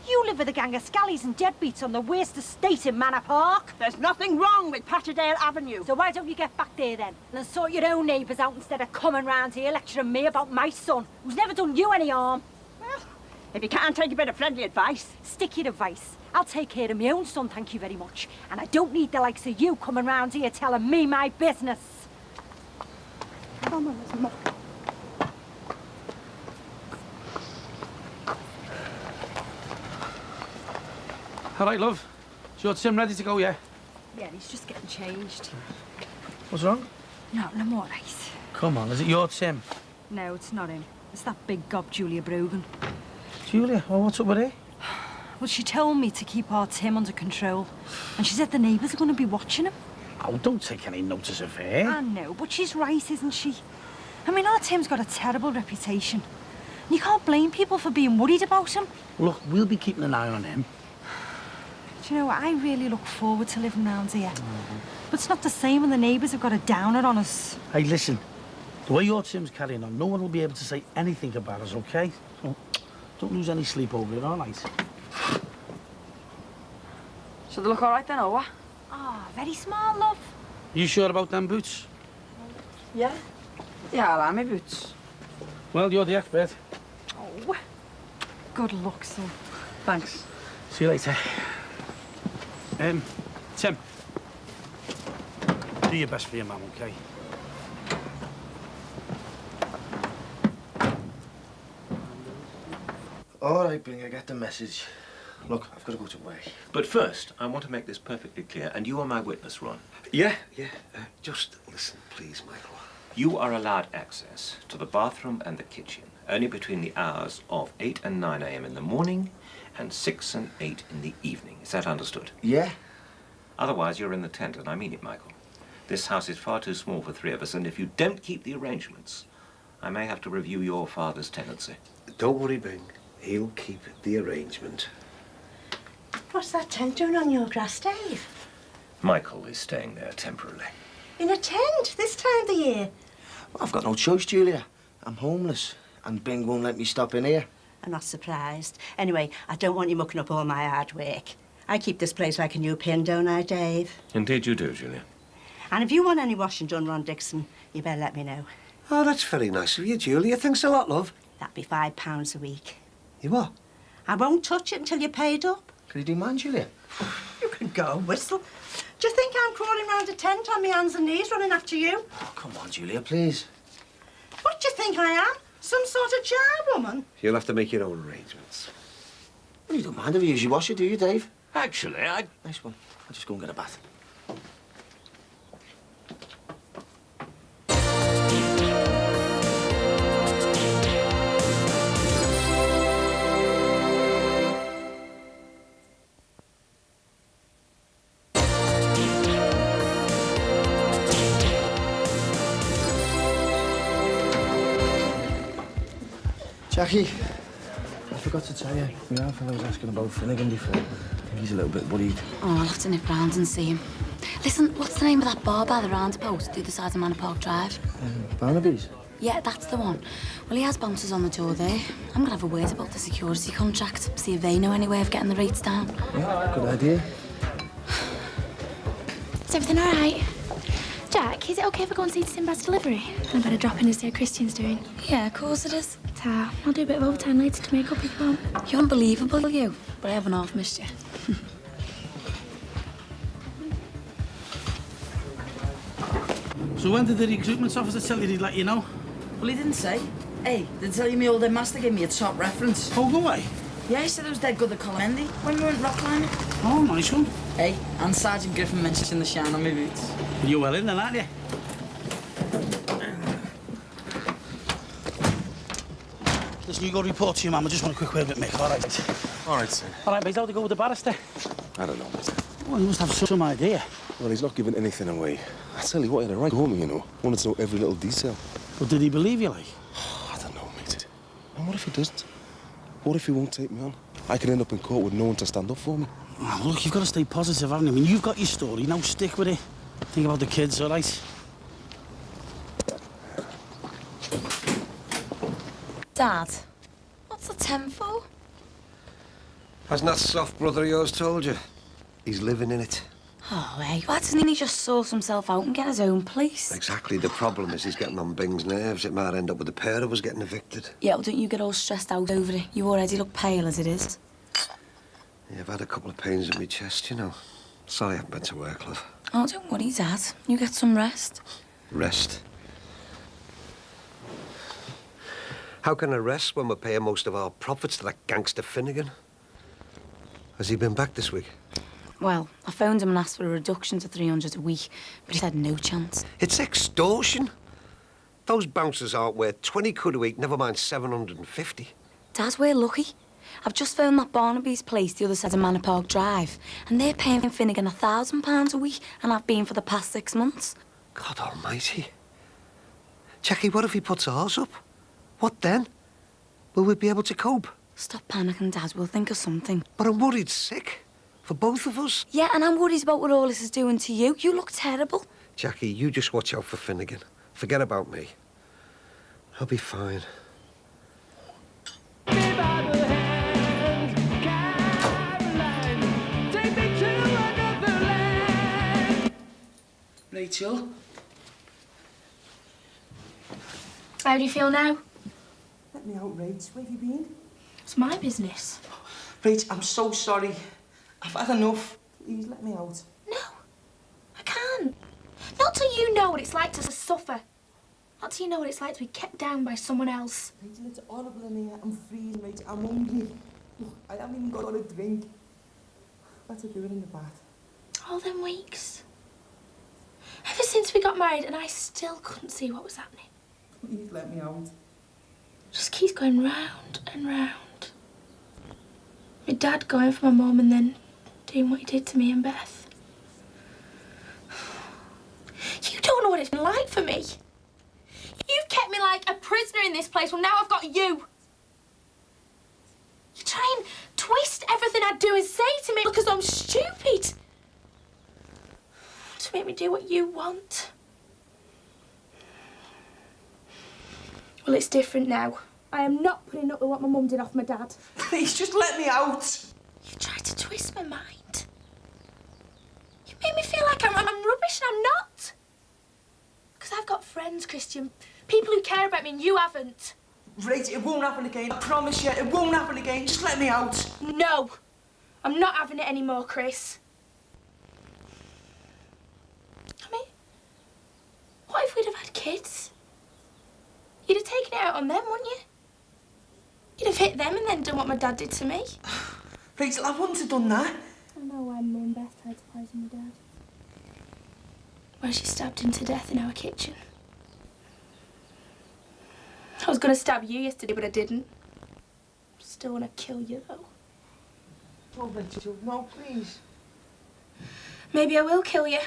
You live with a gang of scallies and deadbeats on the waste estate in Manor Park. There's nothing wrong with Patterdale Avenue. So why don't you get back there then and sort your own neighbours out instead of coming round here lecturing me about my son, who's never done you any harm? Well, if you can't take a bit of friendly advice... Stick your advice. I'll take care of my own son, thank you very much. And I don't need the likes of you coming round here telling me my business. Come on, there's more. All right, love. Is your Tim ready to go, yeah? Yeah, he's just getting changed. What's wrong? No, I'm all right. Come on, is it your Tim? No, it's not him. It's that big gob, Julia Brogan. Julia? Oh, what's up with her? Well, she told me to keep our Tim under control. And she said the neighbours are going to be watching him. Oh, don't take any notice of her. I know, but she's right, isn't she? I mean, our Tim's got a terrible reputation. And you can't blame people for being worried about him. Look, we'll be keeping an eye on him. Do you know what? I really look forward to living round here. But it's not the same when the neighbours have got a downer on us. Hey, listen. The way your Tim's carrying on, no one will be able to say anything about us, OK? So don't lose any sleep over it, all right? So they look all right then, or what? Ah, very smart, love. You sure about them boots? Yeah. Yeah, I like my boots. Well, you're the expert. Oh, good luck, son. Thanks. See you later. Tim. Do your best for your mum, OK? All right, Bing, I get the message. Look, I've got to go to work. But first, I want to make this perfectly clear, and you are my witness, Ron. Yeah. Just listen, please, Michael. You are allowed access to the bathroom and the kitchen only between the hours of 8 and 9 a.m. in the morning and 6 and 8 in the evening. Is that understood? Yeah. Otherwise, you're in the tent, and I mean it, Michael. This house is far too small for 3 of us, and if you don't keep the arrangements, I may have to review your father's tenancy. Don't worry, Bing. He'll keep the arrangement. What's that tent doing on your grass, Dave? Michael is staying there temporarily. In a tent this time of the year? Well, I've got no choice, Julia. I'm homeless, and Bing won't let me stop in here. I'm not surprised. Anyway, I don't want you mucking up all my hard work. I keep this place like a new pin, don't I, Dave? Indeed you do, Julia. And if you want any washing done, Ron Dixon, you better let me know. Oh, that's very nice of you, Julia. Thanks a lot, love. That'd be £5 a week. You what? I won't touch it until you're paid up. Can you do mine, Julia? You can go and whistle. Do you think I'm crawling round a tent on my hands and knees running after you? Oh, come on, Julia, please. What do you think I am? Some sort of charwoman? You'll have to make your own arrangements. Well, you don't mind if you use your washer, do you, Dave? Actually, Nice one. I'll just go and get a bath. Jackie, I forgot to tell you. My aunt fellow was asking about Finnegan before. I think he's a little bit worried. Oh, I'll have to nip round and see him. Listen, what's the name of that bar by the roundabout, the other side of Manor Park Drive? Barnaby's? Yeah, that's the one. Well, he has bouncers on the door there. I'm gonna have a word about the security contract, see if they know any way of getting the rates down. Yeah, good idea. Is everything all right? Jack, is it okay if I go and see Sinbad's delivery? I better drop in and see how Christian's doing. Yeah, of course it is. Ta, I'll do a bit of overtime later to make up if you want. You're unbelievable, you. But I haven't half missed you. So when did the recruitment officer tell you he'd let you know? Well, he didn't say. Hey, did he tell you my old headmaster gave me a top reference? Oh, go away. Yeah, he said it was dead good at Collendi when we went rock climbing. Oh, nice one. Hey, and Sergeant Griffin mentioned the shine on my boots. You're well in then, aren't you? Listen, you go report to your mum. I just want a quick word with Mick, all right? All right, sir. All right, mate, how'd it go with the barrister? I don't know, mate. Well, you must have some idea. Well, he's not giving anything away. I tell you what, he had a right homie, you know. Wanted to know every little detail. But did he believe you, like? I And what if he doesn't? What if he won't take me on? I could end up in court with no one to stand up for me. Oh, look, you've got to stay positive, haven't you? I mean, you've got your story. Now stick with it. Think about the kids, all right? Dad, what's the tempo? Hasn't that soft brother of yours told you? He's living in it. Oh, hey, why doesn't he just sort himself out and get his own place? Exactly. The problem is he's getting on Bing's nerves. It might end up with the pair of us getting evicted. Yeah, well, don't you get all stressed out over it. You already look pale as it is. Yeah, I've had a couple of pains in my chest, you know. Sorry I haven't been to work, love. Oh, don't worry, Dad. You get some rest. Rest? How can I rest when we're paying most of our profits to that gangster Finnegan? Has he been back this week? Well, I phoned him and asked for a reduction to 300 a week, but he said no chance. It's extortion. Those bouncers aren't worth 20 quid a week, never mind 750. Dad, we're lucky. I've just phoned that Barnaby's place the other side of Manor Park Drive, and they're paying Finnegan £1,000 a week, and I've been for the past 6 months. God almighty. Jackie, what if he puts ours up? What then? Will we be able to cope? Stop panicking, Dad. We'll think of something. But I'm worried sick. For both of us. Yeah, and I'm worried about what all this is doing to you. You look terrible. Jackie, you just watch out for Finnegan. Forget about me. I'll be fine. Rachel? How do you feel now? Let me out, Rach. Where have you been? It's my business. Rach, I'm so sorry. I've had enough. Please, let me out. No, I can't. Not till you know what it's like to suffer. Not till you know what it's like to be kept down by someone else. Rachel, it's horrible in here. I'm freezing, Rachel. I'm hungry. Look, I haven't even got a drink. Better do it in the bath. All them weeks. Ever since we got married, and I still couldn't see what was happening. Please let me out. Just keeps going round and round. My dad going for my mum and then doing what he did to me and Beth. You don't know what it's been like for me. You've kept me like a prisoner in this place. Well, now I've got you. You try and twist everything I do and say to me because I'm stupid. To make me do what you want. Well, it's different now. I am not putting up with what my mum did off my dad. Please, just let me out. You tried to twist my mind. You made me feel like I'm rubbish and I'm not. Because I've got friends, Christian. People who care about me and you haven't. Rach, it won't happen again. I promise you, it won't happen again. Just let me out. No. I'm not having it anymore, Chris. I mean, what if we'd have had kids? You'd have taken it out on them, wouldn't you? You'd have hit them and then done what my dad did to me. Rachel, I wouldn't have done that. I know why Mum and Beth tried to poison my dad. Well, she stabbed him to death in our kitchen. I was going to stab you yesterday, but I didn't. Still want to kill you, though. Oh, Rachel, no, please. Maybe I will kill you.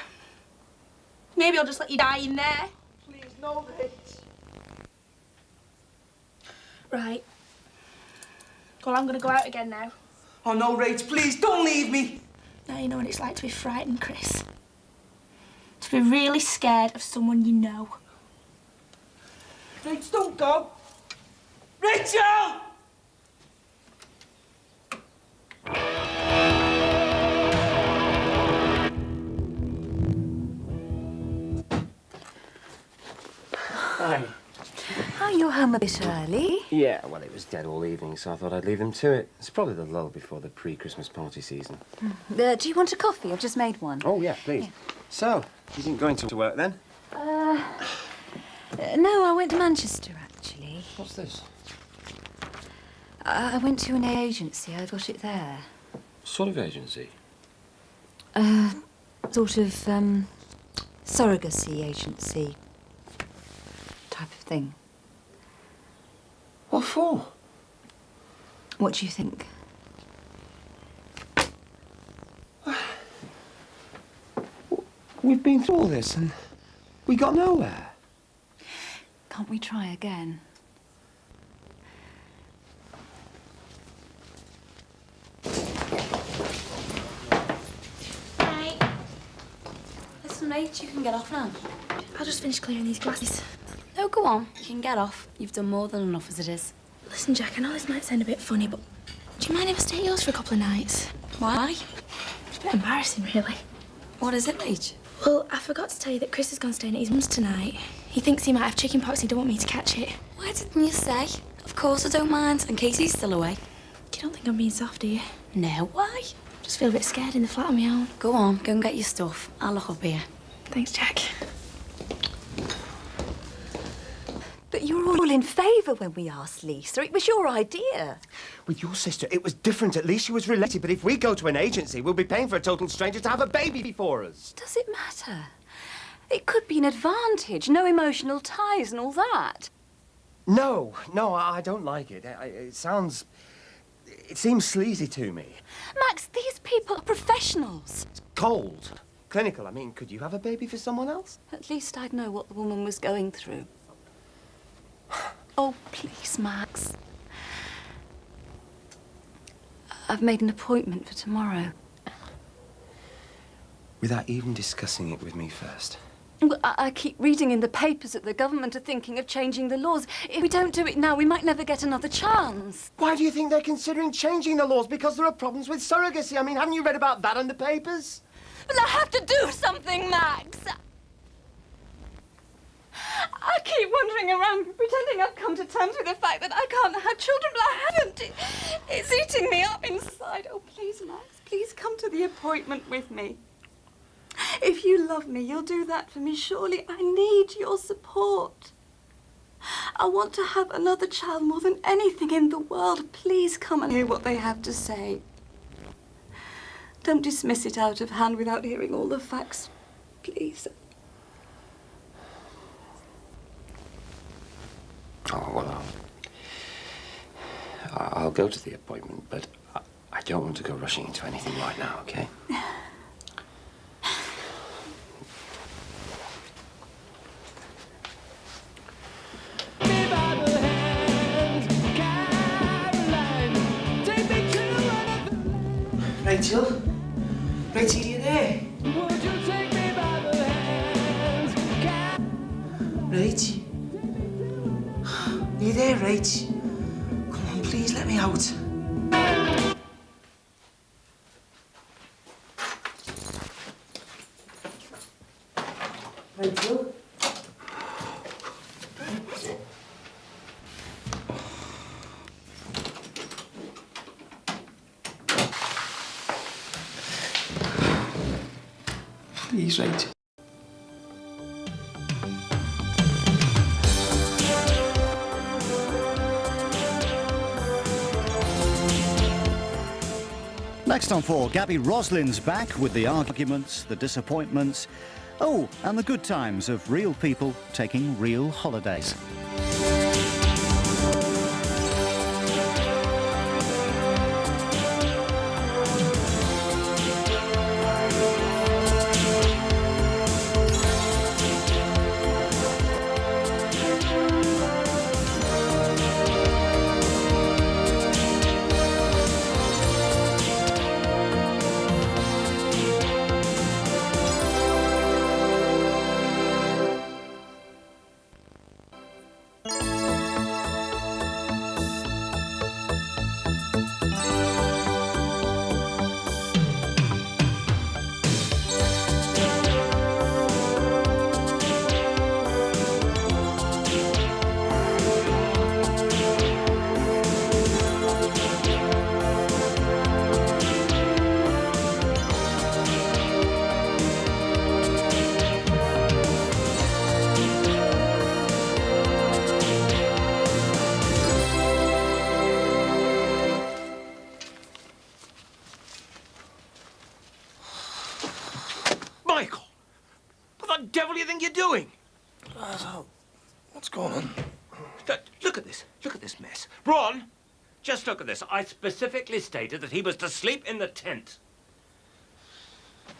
Maybe I'll just let you die in there. Please, no, Rach. Right. Well, I'm going to go out again now. Oh, no, Rach, please, don't leave me. Now you know what it's like to be frightened, Chris. To be really scared of someone you know. Rach, don't go. Rachel! Hi. Are you home a bit early? Yeah, well, it was dead all evening, so I thought I'd leave them to it. It's probably the lull before the pre-Christmas party season. Do you want a coffee? I've just made one. Oh, yeah, please. Yeah. So, you didn't go into work then? No, I went to Manchester, actually. What's this? I went to an agency. I got it there. What sort of agency? Sort of, surrogacy agency type of thing. What for? What do you think? We've been through all this and we got nowhere. Can't we try again? Rach. You can get off now. I'll just finish clearing these glasses. No, go on. You can get off. You've done more than enough as it is. Listen, Jack, I know this might sound a bit funny, but do you mind if I stay at yours for a couple of nights? Why? It's a bit embarrassing, really. What is it, Rach? Well, I forgot to tell you that Chris has gone staying at his mum's tonight. He thinks he might have chicken pox. He don't want me to catch it. Why didn't you say? Of course I don't mind. And Casey's still away. You don't think I'm being soft, do you? No, why? Just feel a bit scared in the flat on my own. Go on, go and get your stuff. I'll look up here. Thanks, Jack. But you were all in favour when we asked Lisa. It was your idea. With your sister, it was different. At least she was related. But if we go to an agency, we'll be paying for a total stranger to have a baby before us. Does it matter? It could be an advantage. No emotional ties and all that. No, I don't like it. It seems sleazy to me. Max, these people are professionals. It's cold. Clinical. I mean, could you have a baby for someone else? At least I'd know what the woman was going through. Oh, please, Max. I've made an appointment for tomorrow. Without even discussing it with me first. Well, I keep reading in the papers that the government are thinking of changing the laws. If we don't do it now, we might never get another chance. Why do you think they're considering changing the laws? Because there are problems with surrogacy. I mean, haven't you read about that in the papers? But I have to do something, Max. I keep wandering around pretending I've come to terms with the fact that I can't have children, but I haven't. It's eating me up inside. Oh, please, Max, please come to the appointment with me. If you love me, you'll do that for me. Surely I need your support. I want to have another child more than anything in the world. Please come and hear what they have to say. Don't dismiss it out of hand without hearing all the facts, please. Oh, well, I'll go to the appointment, but I don't want to go rushing into anything right now, okay? Rachel? Rachel, are you there? Rach? Are you there, Rach? Come on, please, let me out. Rachel? Please, Rachel. Next on 4, Gabby Roslin's back with the arguments, the disappointments, oh, and the good times of real people taking real holidays. Michael! What the devil do you think you're doing? What's going on? Look at this. Look at this mess. Ron, just look at this. I specifically stated that he was to sleep in the tent.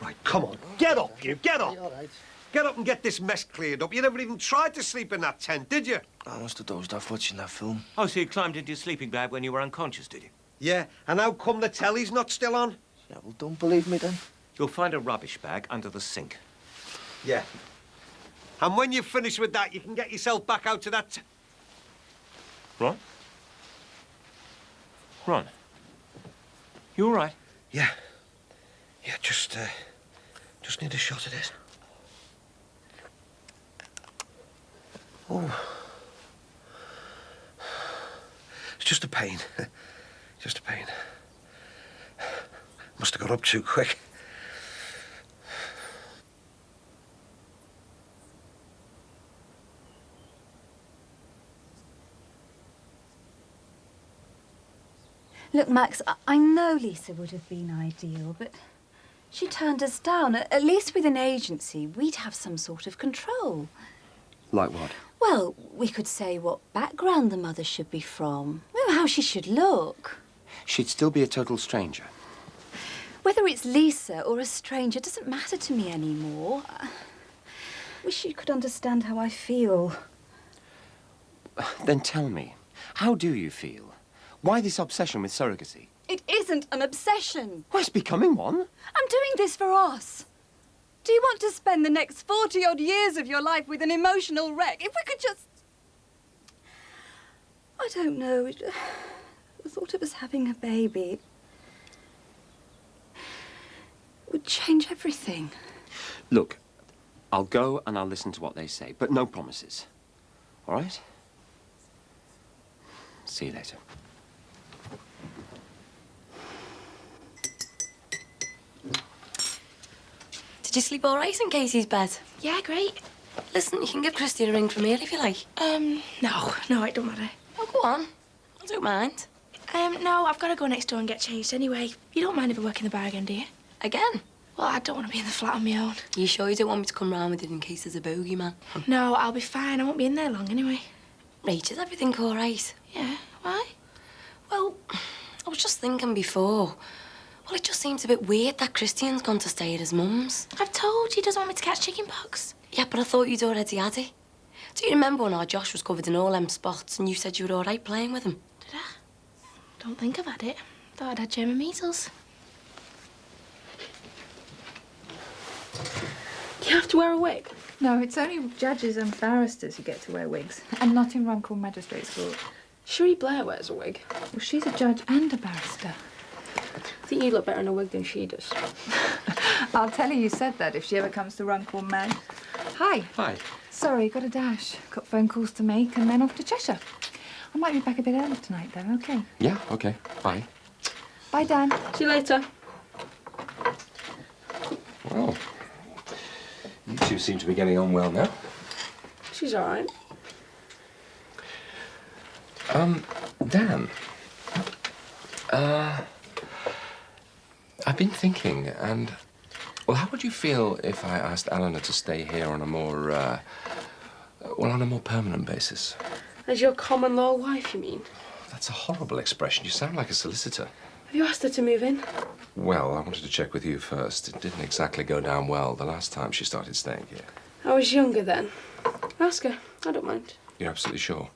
Right, come on. Get up, you. Get up. All right. Get up and get this mess cleared up. You never even tried to sleep in that tent, did you? I must have dozed off watching that film. Oh, so you climbed into your sleeping bag when you were unconscious, did you? Yeah, and how come the telly's not still on? Yeah, well, don't believe me then. You'll find a rubbish bag under the sink. Yeah. And when you've finished with that, you can get yourself back out to that... Ron? Ron? You all right? Yeah. Yeah, just need a shot of this. Oh. It's just a pain. Just a pain. Must have got up too quick. Look, Max, I know Lisa would have been ideal, but she turned us down. At least with an agency, we'd have some sort of control. Like what? Well, we could say what background the mother should be from, how she should look. She'd still be a total stranger. Whether it's Lisa or a stranger doesn't matter to me anymore. I wish you could understand how I feel. Then tell me, how do you feel? Why this obsession with surrogacy? It isn't an obsession. Well, it's becoming one. I'm doing this for us. Do you want to spend the next 40-odd years of your life with an emotional wreck? If we could just... I don't know. The thought of us having a baby would change everything. Look, I'll go and I'll listen to what they say, but no promises. All right? See you later. Did you sleep all right in Casey's bed? Yeah, great. Listen, you can give Christy a ring from here if you like. No, it don't matter. Oh, go on. I don't mind. No, I've got to go next door and get changed anyway. You don't mind if I work in the bar again, do you? Again? Well, I don't want to be in the flat on my own. You sure you don't want me to come round with it in case there's a bogeyman? No, I'll be fine. I won't be in there long anyway. Rach, is everything all right? Yeah, why? Well, I was just thinking before. Well, it just seems a bit weird that Christian's gone to stay at his mum's. I've told you he doesn't want me to catch chicken pox. Yeah, but I thought you'd already had it. Do you remember when our Josh was covered in all them spots and you said you were all right playing with him? Did I? Don't think I've had it. Thought I'd had German measles. Do you have to wear a wig? No, it's only judges and barristers who get to wear wigs, and not in Runcorn Magistrates Court. Cherie Blair wears a wig. Well, she's a judge and a barrister. I think you look better in a wig than she does. I'll tell her you said that if she ever comes to Runcorn Mag. Hi. Hi. Sorry, got a dash. Got phone calls to make and then off to Cheshire. I might be back a bit early tonight, though, OK? Yeah, OK. Bye. Bye, Dan. See you later. Well, you two seem to be getting on well now. She's all right. Dan. I've been thinking, and... Well, how would you feel if I asked Eleanor to stay here on a more, well, on a more permanent basis? As your common law wife, you mean? That's a horrible expression. You sound like a solicitor. Have you asked her to move in? Well, I wanted to check with you first. It didn't exactly go down well the last time she started staying here. I was younger then. Ask her. I don't mind. You're absolutely sure?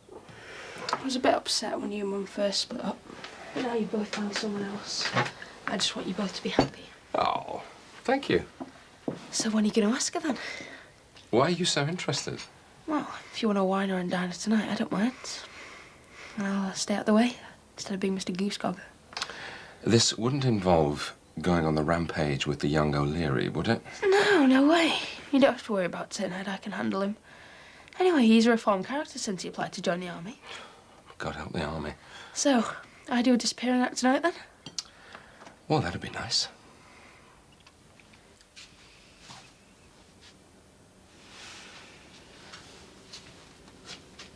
I was a bit upset when you and Mum first split up. But now you both found someone else. I just want you both to be happy. Oh, thank you. So when are you going to ask her then? Why are you so interested? Well, if you want to wine her and dine her tonight, I don't mind. I'll stay out of the way instead of being Mr. Goosegog. This wouldn't involve going on the rampage with the young O'Leary, would it? No, no way. You don't have to worry about Tinhead. I can handle him. Anyway, he's a reformed character since he applied to join the army. God help the army. So, I do a disappearing act tonight, then? Well, that'd be nice.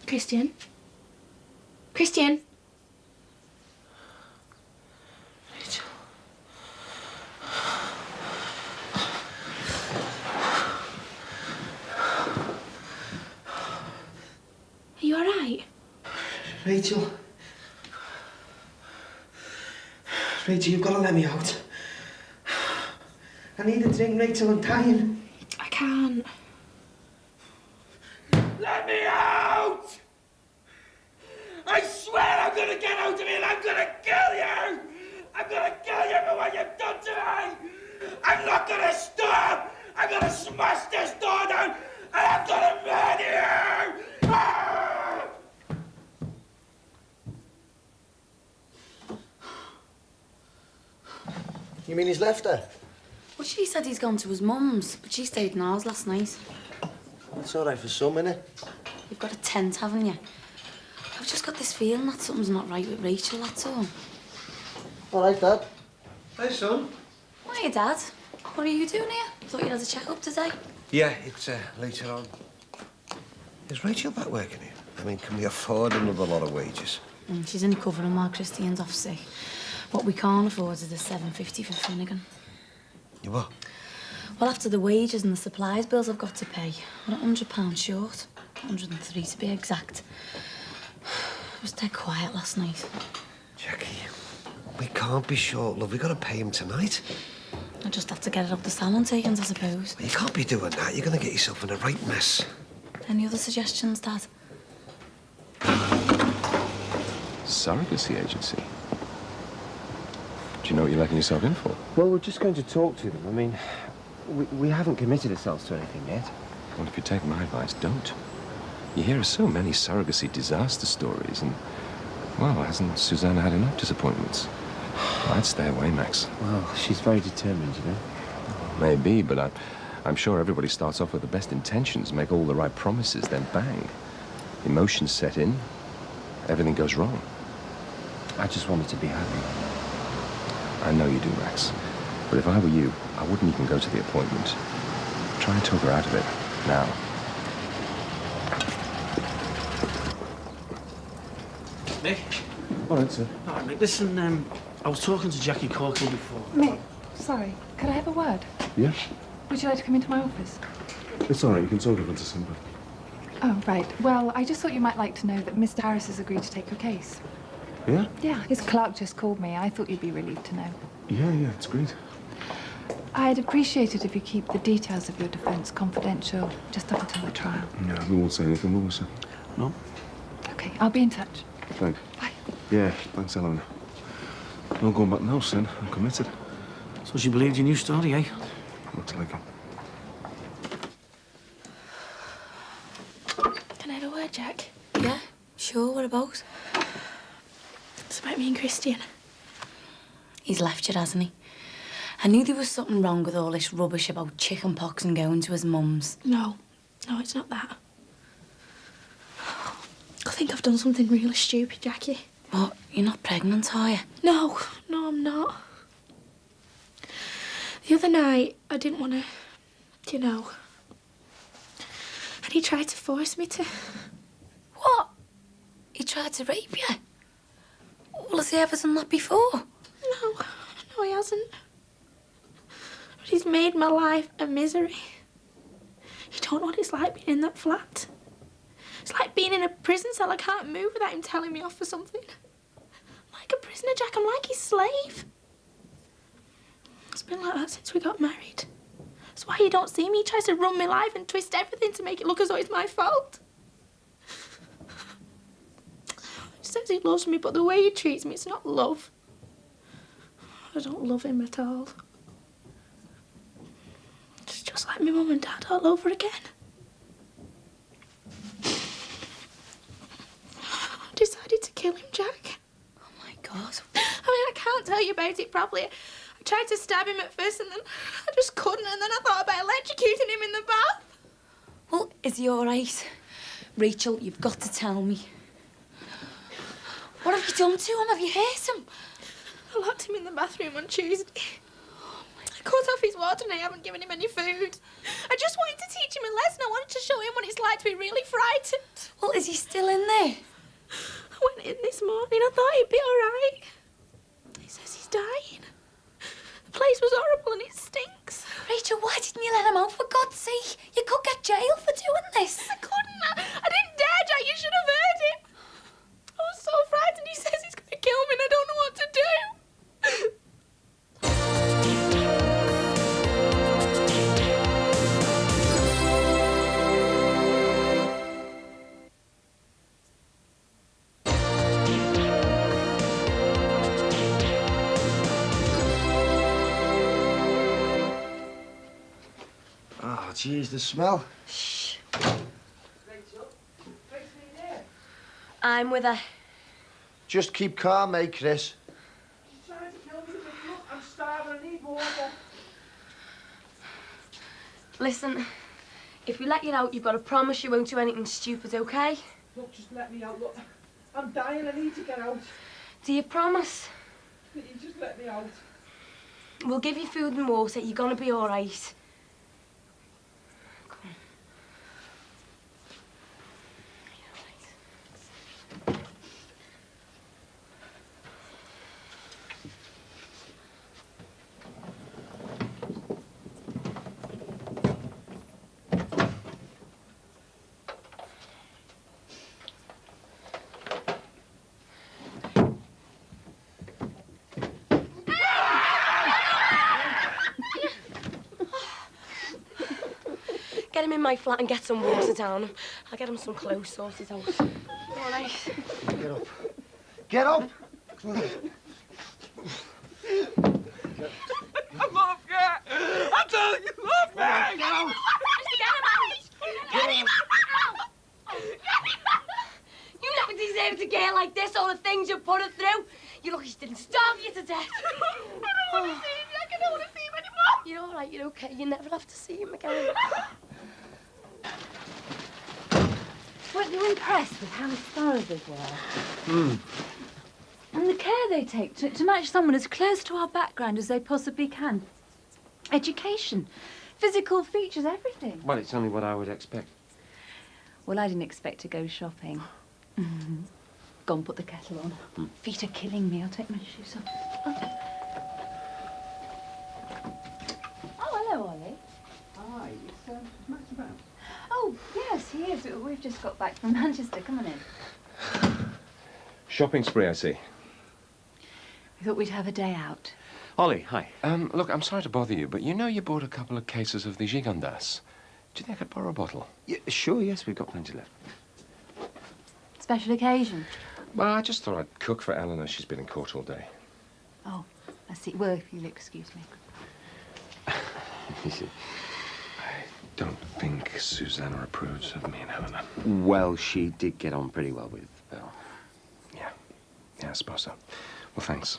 Christian? Christian? Rachel. Are you all right? Rachel. Rachel, you've got to let me out. I need a drink, Rachel. I'm dying. I can't. Let me out! I swear I'm gonna get out of here and I'm gonna kill you! I'm gonna kill you for what you've done to me! I'm not gonna stop! I'm gonna smash this door down, and I'm gonna murder you! Ah! You mean he's left her? Well, she said he's gone to his mum's, but she stayed in ours last night. That's all right for some, innit? You've got a tent, haven't you? I've just got this feeling that something's not right with Rachel, that's all. All right, Dad. Hey, son. Hiya, Dad. What are you doing here? Thought you'd had a check-up today. Yeah, it's later on. Is Rachel back working here? I mean, can we afford another lot of wages? She's only covering while Christine's off sick. What we can't afford is the $7.50 for Finnegan. You what? Well, after the wages and the supplies bills I've got to pay, we're £100 short. 103 to be exact. It was dead quiet last night. Jackie, we can't be short, love. We've got to pay him tonight. I just have to get it up the salon takings, I suppose. Well, you can't be doing that. You're going to get yourself in a right mess. Any other suggestions, Dad? Surrogacy agency? Do you know what you're letting yourself in for? Well, we're just going to talk to them. I mean, we haven't committed ourselves to anything yet. Well, if you take my advice, don't. You hear of so many surrogacy disaster stories, and, well, hasn't Susanna had enough disappointments? I'd stay away, Max. Well, she's very determined, you know. Maybe, but I'm sure everybody starts off with the best intentions, make all the right promises, then bang. Emotions set in, everything goes wrong. I just wanted to be happy. I know you do, Max. But if I were you, I wouldn't even go to the appointment. Try and talk her out of it, now. Nick? All right, sir. All right, Nick, listen, I was talking to Jackie Corkhill before. Mick, sorry, could I have a word? Yeah? Would you like to come into my office? It's all right. You can talk over to Simba. Oh, right. Well, I just thought you might like to know that Mr. Harris has agreed to take your case. Yeah? Yeah, his clerk just called me. I thought you'd be relieved to know. Yeah, it's great. I'd appreciate it if you keep the details of your defence confidential, just up until the trial. Yeah, we won't say anything, will we, sir? No. Okay, I'll be in touch. Thanks. Bye. Yeah, thanks, Eleanor. No going back now, son. I'm committed. So she believed your new story, eh? Looks like it. Can I have a word, Jack? Yeah, sure, what about? It's about me and Christian. He's left you, hasn't he? I knew there was something wrong with all this rubbish about chicken pox and going to his mum's. No, it's not that. I think I've done something really stupid, Jackie. What, you're not pregnant, are you? No, I'm not. The other night, I didn't want to, you know. And he tried to force me to. What? He tried to rape you? Well, has he ever done that before? No, he hasn't. But he's made my life a misery. You don't know what it's like being in that flat. It's like being in a prison cell. I can't move without him telling me off for something. Like a prisoner, Jack. I'm like his slave. It's been like that since we got married. That's why you don't see me. He tries to run my life and twist everything to make it look as though it's my fault. He says he loves me, but the way he treats me, it's not love. I don't love him at all. It's just like my mum and dad all over again. I decided to kill him, Jack. Oh, my God. I mean, I can't tell you about it properly. I tried to stab him at first and then I just couldn't, and then I thought about electrocuting him in the bath. Well, is he all right? Rachel, you've got to tell me. What have you done to him? Have you hurt him? I locked him in the bathroom on Tuesday. I cut off his water and I haven't given him any food. I just wanted to teach him a lesson. I wanted to show him what it's like to be really frightened. Well, is he still in there? I went in this morning. I thought he'd be all right. He says he's dying. The place was horrible and it stinks. Rachel, why didn't you let him out, for God's sake? You could get jailed for doing this. I couldn't. I didn't dare, Jack. You should have heard him. I was so frightened. He says he's going to kill me and I don't know what to do. jeez, the smell. Shh. I'm with her. Just keep calm, mate, Chris. She's trying to kill me, but look, I'm starving, I need water. Listen, if we let you out, you've got to promise you won't do anything stupid, okay? Look, just let me out, look. I'm dying, I need to get out. Do you promise? Please, just let me out. We'll give you food and water, you're gonna be all right. Come on. Get him in my flat and get some water down. I'll get him some clothes sorted out. All right. Get up. Get up! I'm off, yeah! I'm telling you, love me! Get out! Get him out! You never deserved a girl like this, all the things you put her through. You're lucky she didn't starve you to death. I don't want to see him. I don't want to see him anymore. You're all right, you're okay. You never have to see him again. Weren't you impressed with how thorough they were? And the care they take to match someone as close to our background as they possibly can. Education, physical features, everything. Well, it's only what I would expect. Well, I didn't expect to go shopping. Go and put the kettle on. Feet are killing me. I'll take my shoes off. Oh, hello, Ollie. Hi, it's Max about. Oh, yes, he is. We've just got back from Manchester. Come on in. Shopping spree, I see. We thought we'd have a day out. Ollie, hi. Look, I'm sorry to bother you, but you know you bought a couple of cases of the Gigondas. Do you think I could borrow a bottle? Yeah, sure, yes, we've got plenty left. Special occasion? Well, I just thought I'd cook for Eleanor. She's been in court all day. Oh, I see. Well, if you'll excuse me. I don't think Susanna approves of me and Eleanor. Well, she did get on pretty well with Belle. Yeah, I suppose so. Well, thanks.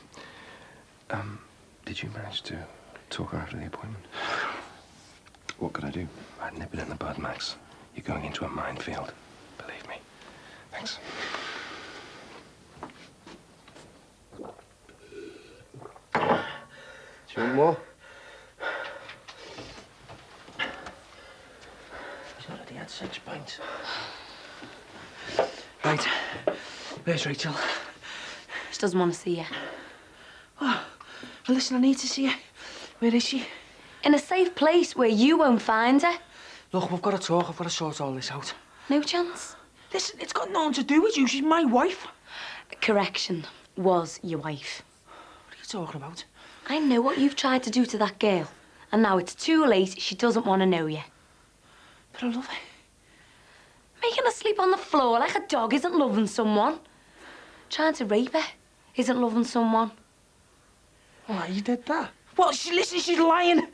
Did you manage to talk her after the appointment? What could I do? I'd nip it in the bud, Max. You're going into a minefield. Believe me. Thanks. Do you want more? He's already had 6 pints. Right. Where's Rachel? She doesn't want to see you. Oh, well, listen, I need to see her. Where is she? In a safe place where you won't find her. Look, we've got to talk. I've got to sort all this out. No chance? Listen, it's got nothing to do with you. She's my wife. Correction. Was your wife. What are you talking about? I know what you've tried to do to that girl. And now it's too late. She doesn't want to know you. But I love her. Making her sleep on the floor like a dog isn't loving someone. Trying to rape her isn't loving someone. Why, you did that? Well, listen, she's lying.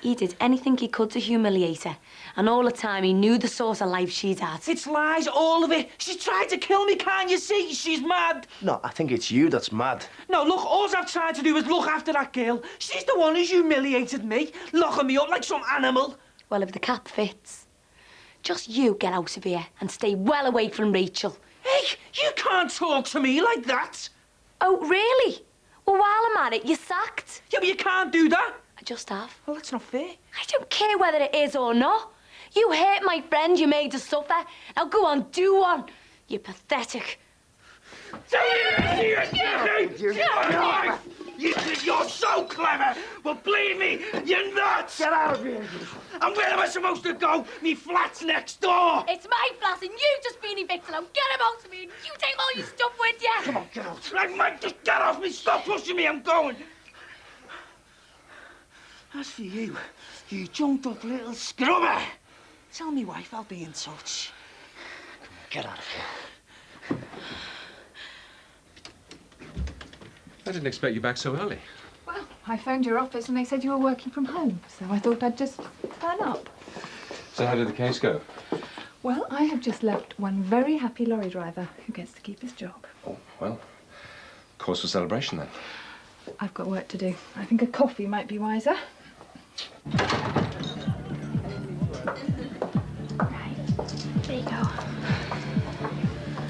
He did anything he could to humiliate her. And all the time, he knew the sort of life she'd had. It's lies, all of it. She tried to kill me, can't you see? She's mad. No, I think it's you that's mad. No, look, all I've tried to do is look after that girl. She's the one who's humiliated me, locking me up like some animal. Well, if the cap fits, just you get out of here and stay well away from Rachel. Hey, you can't talk to me like that. Oh, really? Well, while I'm at it, you're sacked. Yeah, but you can't do that. I just have. Well, that's not fair. I don't care whether it is or not. You hurt my friend, you made her suffer. Now go on, do one. You're pathetic. You're so clever. Well, believe me, you're nuts. Get out of here. And where am I supposed to go? Me flat's next door. It's my flat and you've just been evicted. Now get him out of me and you take all your stuff with you. Come on, get out. Right, Mike, just get off me. Stop pushing me. I'm going. As for you, you jumped up little scrubber. Tell me wife I'll be in touch. Get out of here. I didn't expect you back so early. Well, I phoned your office and they said you were working from home, so I thought I'd just turn up. So how did the case go? Well, I have just left one very happy lorry driver who gets to keep his job. Oh, well, cause for celebration then. I've got work to do. I think a coffee might be wiser. There you go.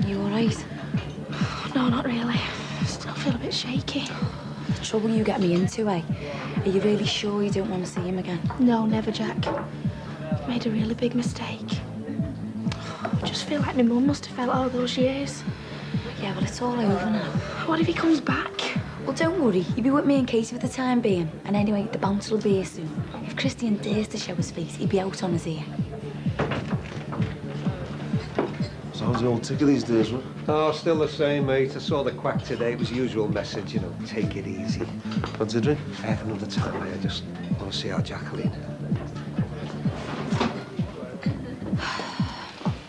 You all right? No, not really. Still feel a bit shaky. The trouble you get me into, eh? Are you really sure you don't want to see him again? No, never, Jack. Made a really big mistake. I just feel like my mum must have felt all those years. Yeah, well, it's all over now. What if he comes back? Well, don't worry. You'll be with me in Katie for the time being. And anyway, the bouncer will be here soon. If Christian dares to show his face, he'd be out on his ear. So how's the old ticker these days, what? Oh, still the same, mate. I saw the quack today. It was the usual message, you know, take it easy. What's he doing? Another time, mate. I just want to see our Jacqueline.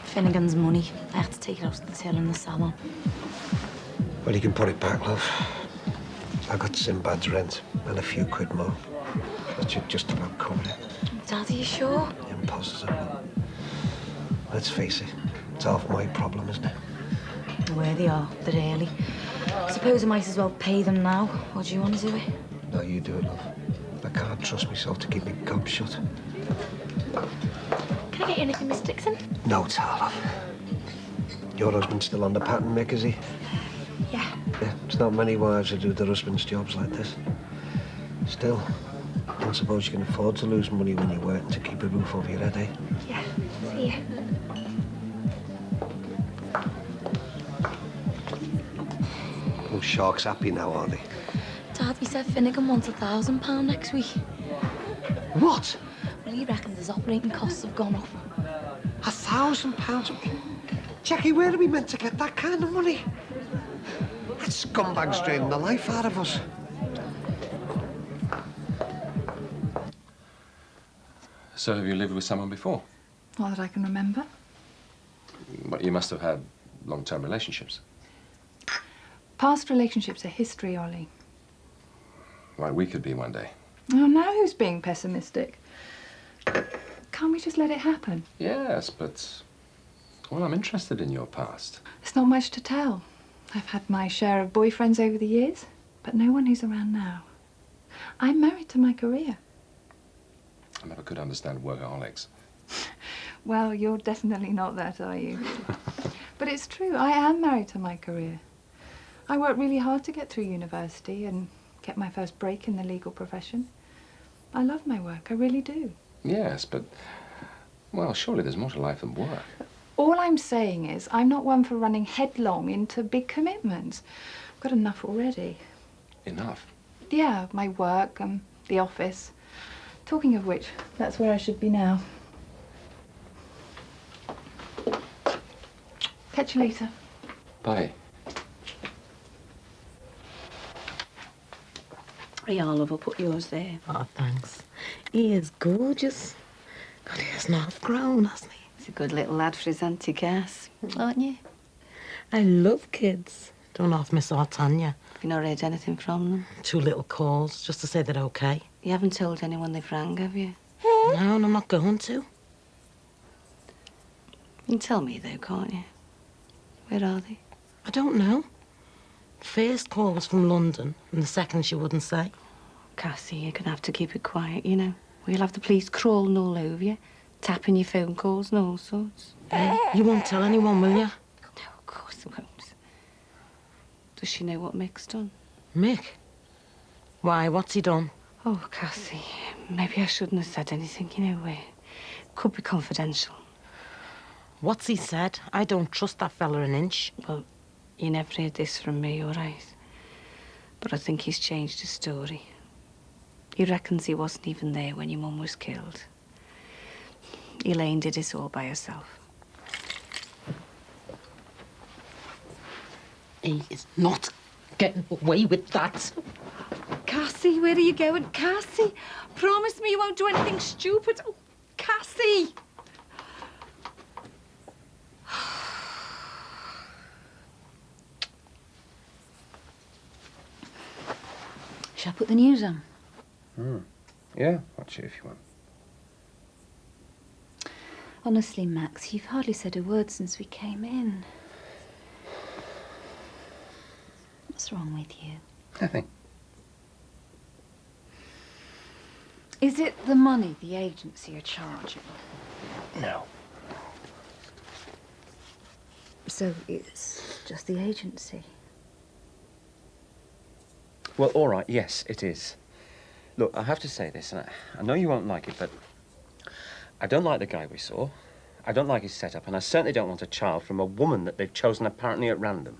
Finnegan's money. I have to take it out to the till in the salon. Well, you can put it back, love. I got Sinbad's rent and a few quid more. That should just about cover it. Dad, are you sure? I'm positive. Let's face it, it's half my problem, isn't it? Where they are, they're early. I suppose I might as well pay them now. Or do you want to do it? No, you do it, love. I can't trust myself to keep my gob shut. Can I get you anything, Miss Dixon? No, love. Your husband's still on the pattern, Mick, is he? Yeah. Yeah, it's not many wives who do their husband's jobs like this. Still, I don't suppose you can afford to lose money when you're working to keep a roof over your head, eh? Yeah. See ya. Oh, Shark's happy now, are they? Dad, he said Finnegan wants £1,000 next week. What? Well, he reckons his operating costs have gone up. £1,000? Jackie, where are we meant to get that kind of money? That scumbag's draining the life out of us. So have you lived with someone before? Not that I can remember. Well, you must have had long-term relationships. Past relationships are history, Ollie. Why, we could be one day. Oh, now who's being pessimistic? Can't we just let it happen? Yes, but... Well, I'm interested in your past. There's not much to tell. I've had my share of boyfriends over the years, but no one who's around now. I'm married to my career. I never could understand workaholics. Well, you're definitely not that, are you? But it's true, I am married to my career. I worked really hard to get through university and get my first break in the legal profession. I love my work, I really do. Yes, but... Well, surely there's more to life than work. All I'm saying is I'm not one for running headlong into big commitments. I've got enough already. Enough? Yeah, my work, the office. Talking of which, that's where I should be now. Catch you later. Bye. Yeah, love, I'll put yours there. Oh, thanks. He is gorgeous. God, he has not grown, hasn't he? He's a good little lad for his anti-gas, aren't you? I love kids. Don't ask Miss or Tanya. Have you not heard anything from them? 2 little calls, just to say they're okay. You haven't told anyone they've rang, have you? No, and I'm not going to. You can tell me, though, can't you? Where are they? I don't know. First call was from London, and the second she wouldn't say. Cassie, you're going to have to keep it quiet, you know. We'll have the police crawling all over you, tapping your phone calls and all sorts. You won't tell anyone, will you? No, of course I won't. Does she know what Mick's done? Mick? Why, what's he done? Oh, Cassie, maybe I shouldn't have said anything, you know, could be confidential. What's he said? I don't trust that fella an inch. Well, you never heard this from me, all right? But I think he's changed his story. He reckons he wasn't even there when your mum was killed. Elaine did it all by herself. He is not getting away with that. Cassie, where are you going? Cassie, promise me you won't do anything stupid. Oh, Cassie! Shall I put the news on? Yeah, watch it if you want. Honestly, Max, you've hardly said a word since we came in. What's wrong with you? Nothing. Is it the money the agency are charging? No. So it's just the agency? Well, all right, yes, it is. Look, I have to say this, and I know you won't like it, but I don't like the guy we saw. I don't like his setup, and I certainly don't want a child from a woman that they've chosen apparently at random.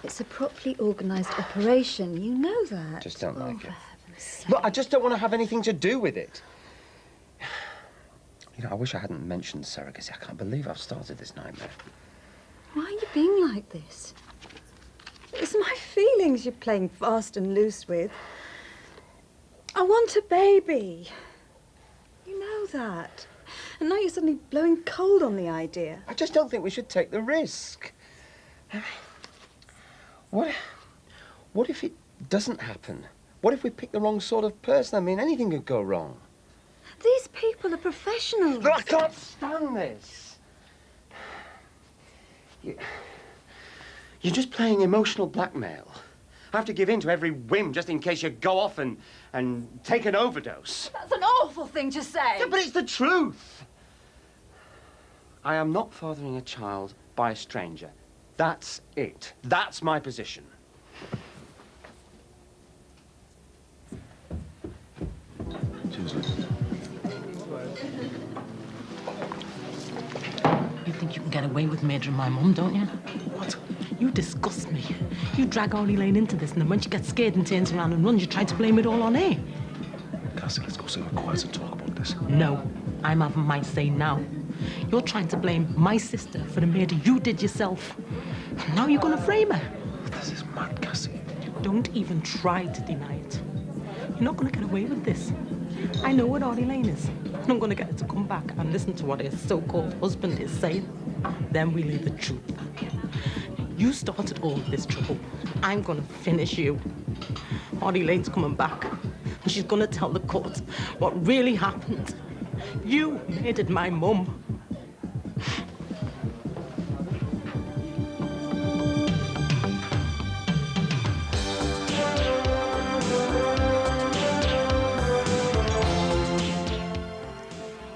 It's a properly organised operation. You know that. Just don't like for it. heaven's sake. Look, I just don't want to have anything to do with it. You know, I wish I hadn't mentioned surrogacy. I can't believe I've started this nightmare. Why are you being like this? It's my feelings you're playing fast and loose with. I want a baby. You know that. And now you're suddenly blowing cold on the idea. I just don't think we should take the risk. What if it doesn't happen? What if we pick the wrong sort of person? I mean, anything could go wrong. These people are professionals. Look, I can't stand this. You're just playing emotional blackmail. I have to give in to every whim just in case you go off and take an overdose. That's an awful thing to say. Yeah, but it's the truth. I am not fathering a child by a stranger. That's it. That's my position. You think you can get away with murdering my mum, don't you? What? You disgust me. You drag Arnie Lane into this, and then when she gets scared and turns around and runs, you try to blame it all on her. Cassie, let's go somewhere quiet and talk about this. No, I'm having my say now. You're trying to blame my sister for the murder you did yourself. And now you're going to frame her. This is mad, Cassie. Don't even try to deny it. You're not going to get away with this. I know what Arnie Lane is. And I'm going to get her to come back and listen to what her so-called husband is saying. Then we lay the truth. You started all of this trouble. I'm going to finish you. Arnie Lane's coming back. And she's going to tell the court what really happened. You murdered my mum.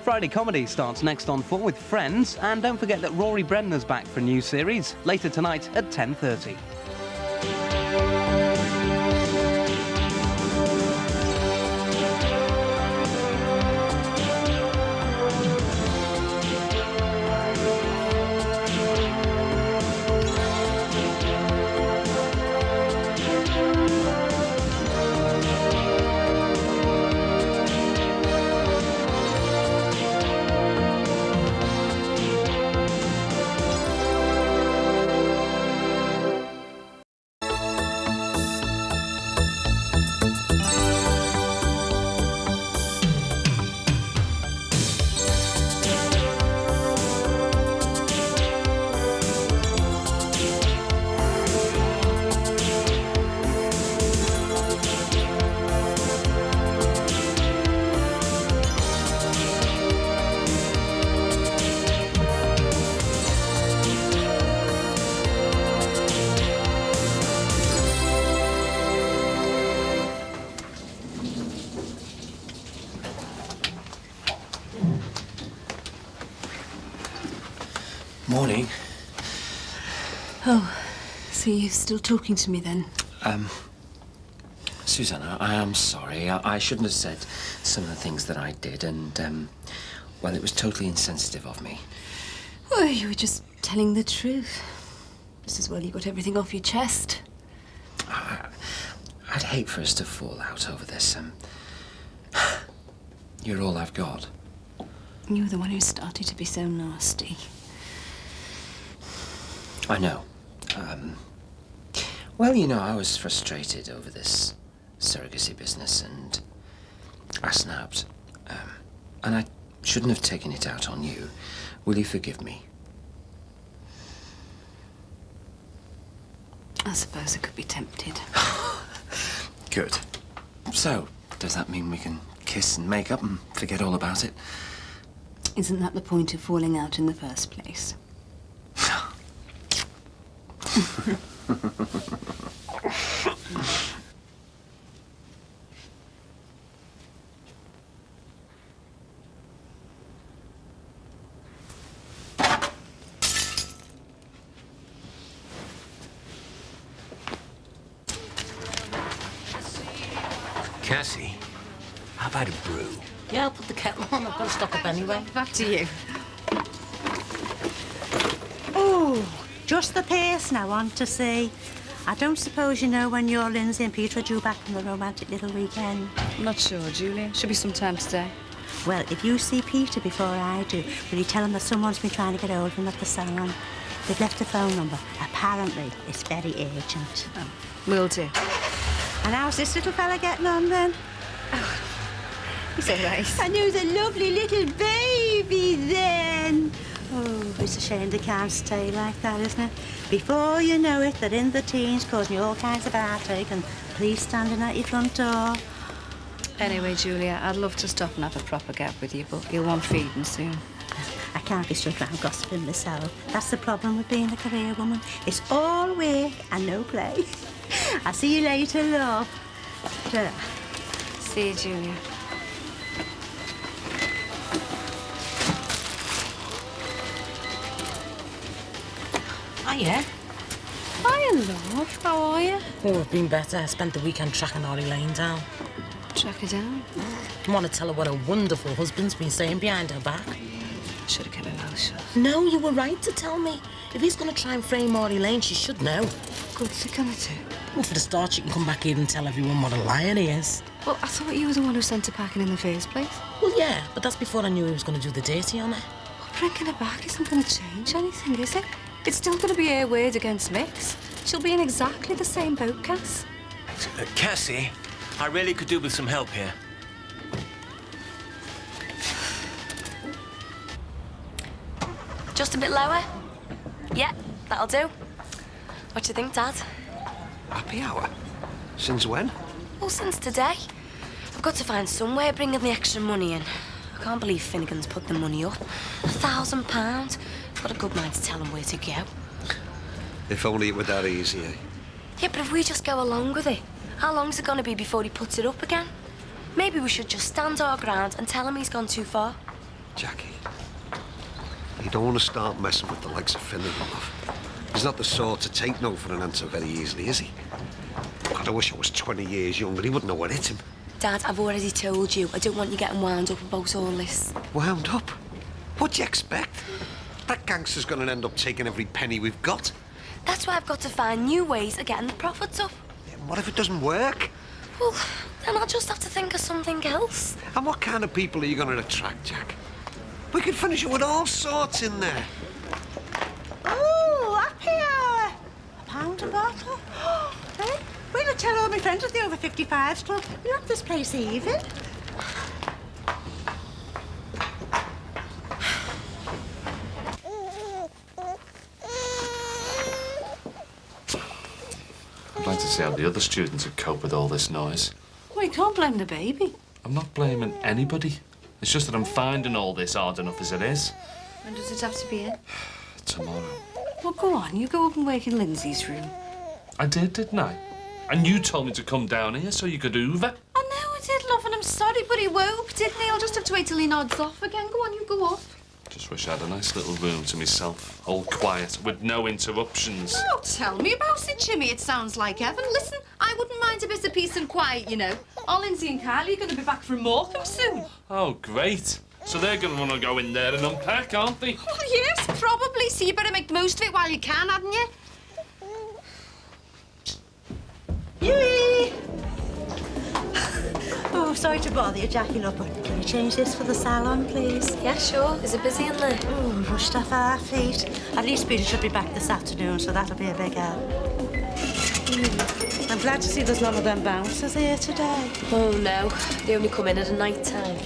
Friday Comedy starts next on 4 with Friends, and don't forget that Rory Brenner's back for a new series, later tonight at 10:30. Morning. Oh, so you're still talking to me then? Susanna, I am sorry. I shouldn't have said some of the things that I did, and, well, it was totally insensitive of me. Well, you were just telling the truth. Just as well you got everything off your chest. I'd hate for us to fall out over this. You're all I've got. You were the one who started to be so nasty. I know. Well, you know, I was frustrated over this surrogacy business, and I snapped. And I shouldn't have taken it out on you. Will you forgive me? I suppose I could be tempted. Good. So, does that mean we can kiss and make up and forget all about it? Isn't that the point of falling out in the first place? Cassie, how about a brew? Yeah, I'll put the kettle on. I've got to stock up anyway. Back to you. Oh, just the pace now, on to see. I don't suppose you know when your Lindsay and Peter are due back from the romantic little weekend? I'm not sure, Julia. Should be sometime today. Well, if you see Peter before I do, will you tell him that someone's been trying to get hold of him at the salon? They've left a phone number. Apparently, it's very urgent. Oh, will do. And how's this little fella getting on, then? Oh, he's all right. And who's a lovely little baby, then? Oh, it's a shame they can't stay like that, isn't it? Before you know it, they're in the teens, causing you all kinds of heartache and police standing at your front door. Anyway, Julia, I'd love to stop and have a proper gap with you, but you'll want feeding soon. I can't be stood round gossiping myself. That's the problem with being a career woman. It's all work and no play. I'll see you later, love. Ta-ra. See you, Julia. Hiya. Hiya, love. How are you? Oh, I've been better. I spent the weekend tracking Ollie Lane down. Track her down? I want to tell her what a wonderful husband's been saying behind her back. Should have kept my mouth shut. No, you were right to tell me. If he's going to try and frame Ollie Lane, she should know. What's he gonna do? Well, for the start, she can come back here and tell everyone what a liar he is. Well, I thought you were the one who sent her packing in the first place. Well, yeah, but that's before I knew he was going to do the dirty on her. Well, bringing her back isn't going to change anything, is it? It's still going to be her word against Mick's. She'll be in exactly the same boat, Cass. Cassie, I really could do with some help here. Just a bit lower? Yeah, that'll do. What do you think, Dad? Happy hour? Since when? Well, since today. I've got to find some way of bringing the extra money in. I can't believe Finnegan's put the money up. £1,000. I've got a good mind to tell him where to go. If only it were that easy, eh? Yeah, but if we just go along with it, how long's it going to be before he puts it up again? Maybe we should just stand our ground and tell him he's gone too far. Jackie, you don't want to start messing with the likes of Finnegan, love. He's not the sort to take no for an answer very easily, is he? God, I wish I was 20 years younger. He wouldn't know what hit him. Dad, I've already told you, I don't want you getting wound up about all this. Wound up? What do you expect? That gangster's going to end up taking every penny we've got. That's why I've got to find new ways of getting the profits up. Yeah, what if it doesn't work? Well, then I'll just have to think of something else. And what kind of people are you going to attract, Jack? We could finish it with all sorts in there. Oh, happy hour. £1 a bottle. Hey, wait till I tell all my friends at the over 55s club. We love this place even. I'd like to see how the other students would cope with all this noise. Well, you can't blame the baby. I'm not blaming anybody. It's just that I'm finding all this hard enough as it is. When does it have to be in? Tomorrow. Well, go on. You go up and work in Lindsay's room. I did, didn't I? And you told me to come down here so you could hoover. I know I did, love, and I'm sorry, but he woke, didn't he? I'll just have to wait till he nods off again. Go on, you go off. Just wish I had a nice little room to myself, all quiet, with no interruptions. Oh, tell me about it, Jimmy. It sounds like heaven. Listen, I wouldn't mind a bit of peace and quiet, you know. All Lindsay and Carly are going to be back from Morecambe soon. Oh, great. So they're going to want to go in there and unpack, aren't they? Oh, yes, probably. So you better make the most of it while you can, hadn't you? Yui! Oh, sorry to bother you, Jackie, love, but can you change this for the salon, please? Yeah, sure. Is it busy in there? Oh, rushed off our feet. At least Peter should be back this afternoon, so that'll be a big help. I'm glad to see there's none of them bouncers here today. Oh, no. They only come in at a night time.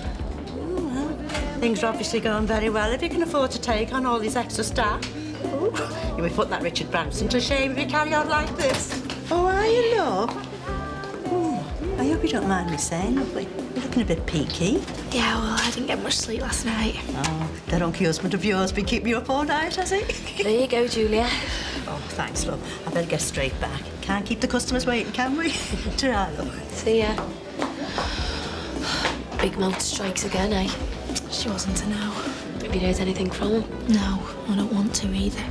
Things are obviously going very well if you can afford to take on all these extra staff. Ooh, you'll be putting that Richard Branson to shame if you carry on like this. Oh, are you, love? Ooh, are you hope you don't mind me saying, lovely. You're looking a bit peaky. Yeah, well, I didn't get much sleep last night. Oh, that unky husband of yours been keeping you up all night, has he? There you go, Julia. Oh, thanks, love. I better get straight back. Can't keep the customers waiting, can we? Try, love. See ya. Big mouth strikes again, eh? She wasn't to know. Have you heard anything from him? No, I don't want to either.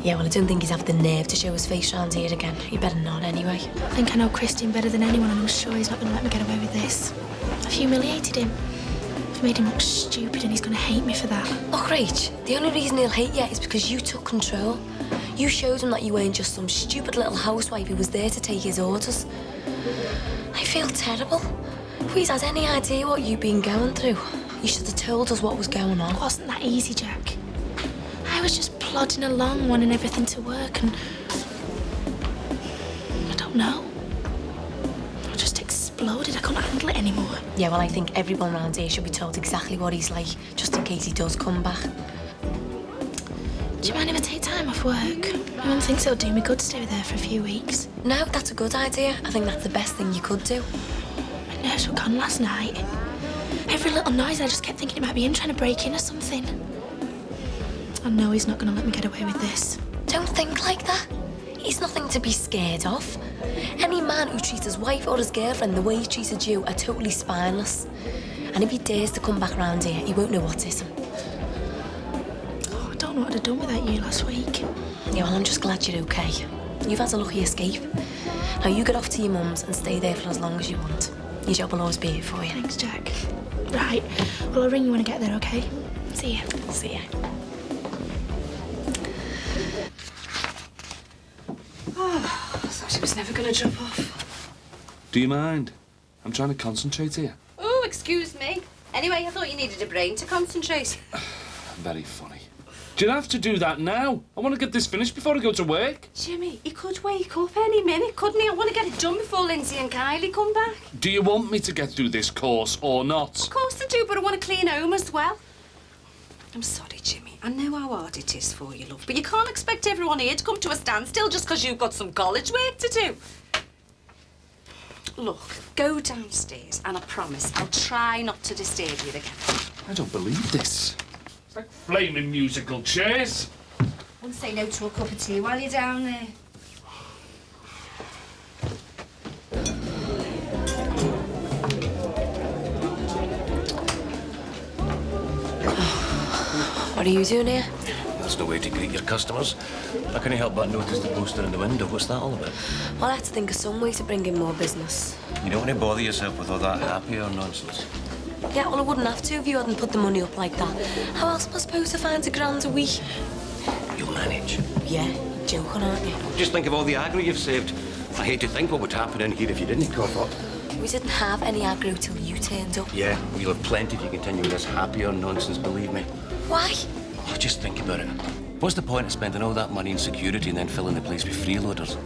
Yeah, well, I don't think he's have the nerve to show his face round here again. You better not, anyway. I think I know Christian better than anyone, and I'm sure he's not going to let me get away with this. I've humiliated him. I've made him look stupid, and he's going to hate me for that. Oh, Rach, the only reason he'll hate you is because you took control. You showed him that you weren't just some stupid little housewife who was there to take his orders. I feel terrible. If he's had any idea what you've been going through, you should have told us what was going on. It wasn't that easy, Jack. I was just plodding along, wanting everything to work, and I don't know. I just exploded. I couldn't handle it anymore. Yeah, well, I think everyone around here should be told exactly what he's like, just in case he does come back. Do you mind if I take time off work? No one thinks it'll do me good to stay there for a few weeks. No, that's a good idea. I think that's the best thing you could do. My nerves were gone last night. Every little noise, I just kept thinking it might be him trying to break in or something. I know he's not going to let me get away with this. Don't think like that. He's nothing to be scared of. Any man who treats his wife or his girlfriend the way he treated you are totally spineless. And if he dares to come back round here, he won't know what's hit him. Oh, I don't know what I'd have done without you last week. Yeah, well, I'm just glad you're okay. You've had a lucky escape. Now you get off to your mum's and stay there for as long as you want. Your job will always be here for you. Thanks, Jack. Right. Well, I'll ring you when I get there, okay? See ya. See ya. Oh, I thought she was never going to drop off. Do you mind? I'm trying to concentrate here. Oh, excuse me. Anyway, I thought you needed a brain to concentrate. Very funny. Do you have to do that now? I want to get this finished before I go to work. Jimmy, he could wake up any minute, couldn't he? I want to get it done before Lindsay and Kylie come back. Do you want me to get through this course or not? Of course I do, but I want to clean home as well. I'm sorry, Jimmy. I know how hard it is for you, love, but you can't expect everyone here to come to a standstill just because you've got some college work to do. Look, go downstairs, and I promise I'll try not to disturb you again. I don't believe this. It's like flaming musical chairs. Won't say no to a cup of tea while you're down there. What are you doing here? That's no way to greet your customers. I couldn't help but notice the poster in the window. What's that all about? Well, I had to think of some way to bring in more business. You don't want to bother yourself with all that happy or nonsense. Yeah, well, I wouldn't have to if you hadn't put the money up like that. How else am I supposed to find £1,000 a week? You'll manage. Yeah, you're joking, aren't you? Just think of all the aggro you've saved. I hate to think what would happen in here if you didn't cough up. We didn't have any aggro till you turned up. Yeah, well, you'll have plenty if you continue with this happy or nonsense, believe me. Why? Oh, just think about it. What's the point of spending all that money in security and then filling the place with freeloaders?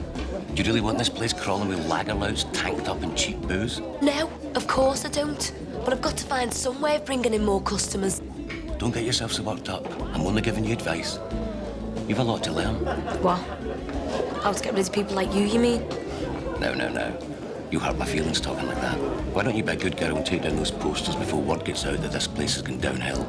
Do you really want this place crawling with lagerlouts tanked up in cheap booze? No, of course I don't. But I've got to find some way of bringing in more customers. Don't get yourself so worked up. I'm only giving you advice. You've a lot to learn. What? How to get rid of people like you mean? No. You hurt my feelings talking like that. Why don't you be a good girl and take down those posters before word gets out that this place has gone downhill?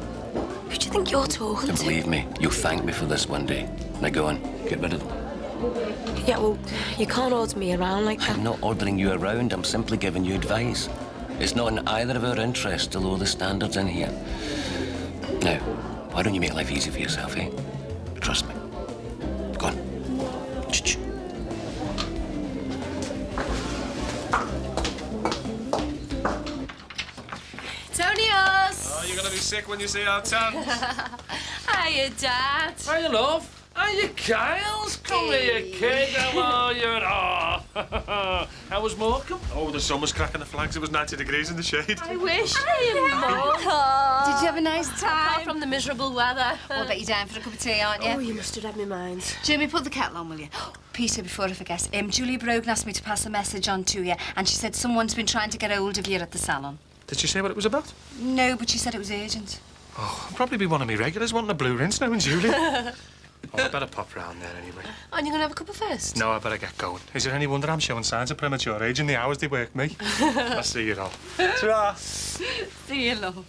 Who do you think you're talking to? Believe me, you'll thank me for this one day. Now go on, get rid of them. Yeah, well, you can't order me around like that. I'm not ordering you around, I'm simply giving you advice. It's not in either of our interests to lower the standards in here. Now, why don't you make life easy for yourself, eh? Trust me. Go on. Ch-ch. Tonios! Oh, you're gonna be sick when you see our tans. Hiya, Dad. Hiya, love. Hiya, Kyles. Come here, kid. Hello, you're... Oh. How was Morecambe? Oh, the sun was cracking the flags. It was 90 degrees in the shade. I wish. Hiya, Did you have a nice time? Apart from the miserable weather. Well, I bet you're down for a cup of tea, aren't you? Oh, you must have read my mind. Jimmy, put the kettle on, will you? Peter, before I forget, Julia Brogan asked me to pass a message on to you, and she said someone's been trying to get hold of you at the salon. Did she say what it was about? No, but she said it was urgent. Oh, I'll probably be one of me regulars wanting a blue rinse now and Julia. Oh, I better pop round there anyway. And you're going to have a cuppa first? No, I better get going. Is there any wonder I'm showing signs of premature age in the hours they work me? I'll see you all. Ta-ra! See you, love.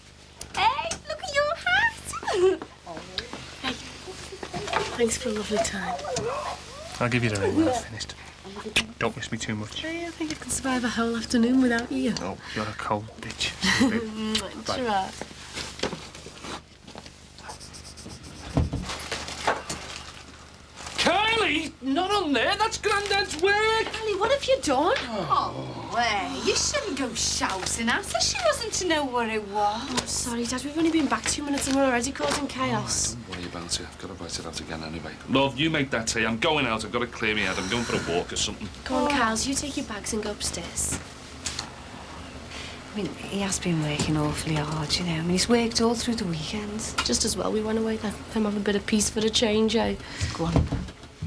Hey, look at your hat. Hey, thanks for a lovely time. I'll give you the ring when I've finished. Don't miss me too much. Hey, I think I can survive a whole afternoon without you. Oh, you're a cold bitch. Ta-ra. Kylie, not on there. That's Grandad's work. Ellie, what have you done? Oh, way. You shouldn't go shouting at her. She wasn't to know what it was. Oh, sorry, Dad. We've only been back 2 minutes and we're already causing chaos. Don't worry about it. I've got to write it out again anyway. Love, you make that tea. I'm going out. I've got to clear my head. I'm going for a walk or something. Come on, Carls, you take your bags and go upstairs. I mean, he has been working awfully hard, you know. I mean, he's worked all through the weekends. Just as well we went away then. Let him have a bit of peace for a change, eh? Go on.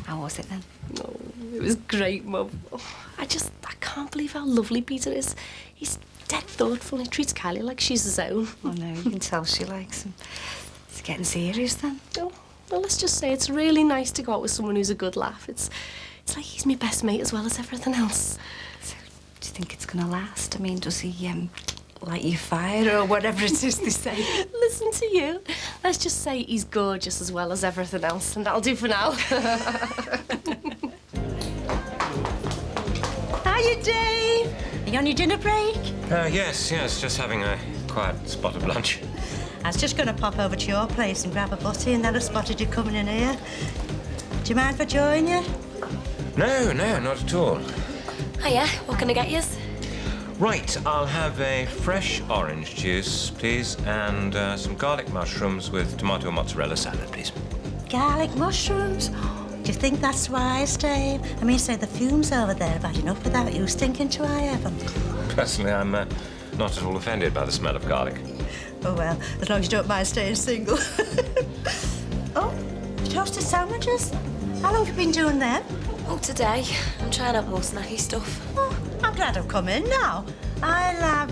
How was it then? Oh, it was great, Mum. Oh, I can't believe how lovely Peter is. He's dead thoughtful. He treats Kylie like she's his own. Oh, no, you can tell she likes him. It's getting serious then. Oh, well, let's just say it's really nice to go out with someone who's a good laugh. It's like he's my best mate as well as everything else. So, do you think it's going to last? I mean, does he, light your fire or whatever it is they say? Listen to you. Let's just say he's gorgeous as well as everything else, and that'll do for now. Hiya, Dave. Are you on your dinner break? Yes, just having a quiet spot of lunch. I was just going to pop over to your place and grab a butty, and then I spotted you coming in here. Do you mind if I join you? No, not at all. Hiya, what can I get yous? Right, I'll have a fresh orange juice, please, and some garlic mushrooms with tomato mozzarella salad, please. Garlic mushrooms? Do you think that's wise, Dave? I mean, say the fumes over there are bad enough without you stinking to high heaven. Personally, I'm not at all offended by the smell of garlic. Oh, well, as long as you don't mind staying single. Oh, toasted sandwiches? How long have you been doing them? Oh, today. I'm trying out more snacky stuff. Oh, I'm glad I've come in now. I'll have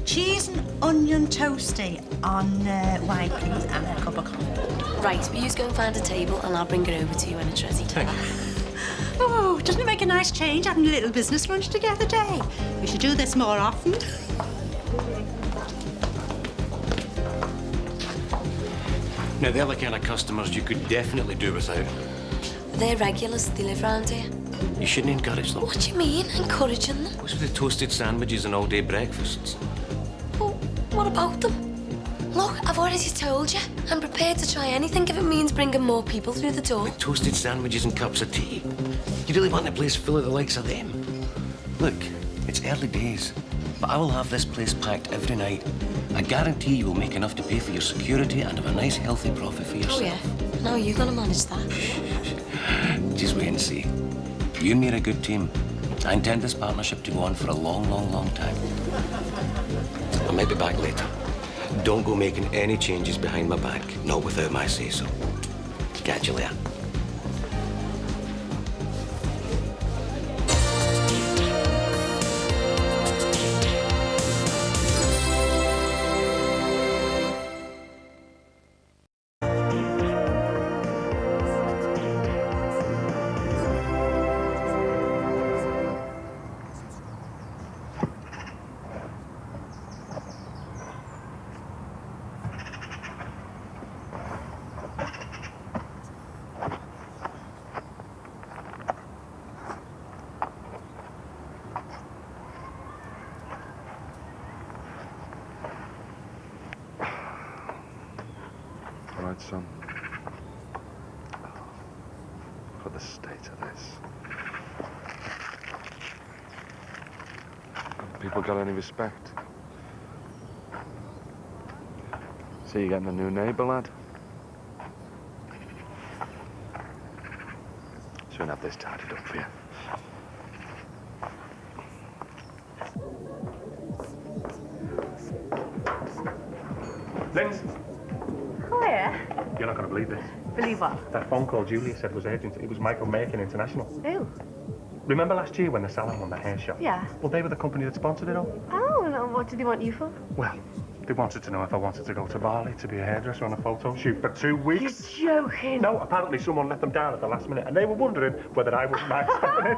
cheese and onion toasty on white peas and a cup of coffee. Right, well, you go and find a table and I'll bring it over to you when it's ready. Oh, doesn't it make a nice change having a little business lunch together, Dave? We should do this more often. Now, they're the kind of customers you could definitely do without. They're regulars. They live round here. You shouldn't encourage them. What do you mean, encouraging them? What's with the toasted sandwiches and all-day breakfasts? Well, what about them? Look, I've already told you. I'm prepared to try anything if it means bringing more people through the door. With toasted sandwiches and cups of tea? You really want a place full of the likes of them? Look, it's early days, but I will have this place packed every night. I guarantee you will make enough to pay for your security and have a nice, healthy profit for yourself. Oh, yeah? Now you're going to manage that. Just wait and see. You and me are a good team. I intend this partnership to go on for a long, long, long time. I might be back later. Don't go making any changes behind my back, not without my say-so. Catch you later. Right, son. For the state of this. Have people got any respect? See you getting a new neighbour, lad? Soon have this tidied up for you. Linz, Hiya. you're not going to believe this. Believe what? That phone call Julia said was urgent. It was Michael Makin International. Who? Remember last year when the salon won the hair shop? Yeah. Well, they were the company that sponsored it all. Oh, no, what did he want you for? Well, They wanted to know if I wanted to go to Bali to be a hairdresser on a photo shoot for 2 weeks. You're joking. No, apparently someone let them down at the last minute, and they were wondering whether I wouldn't mind stepping in.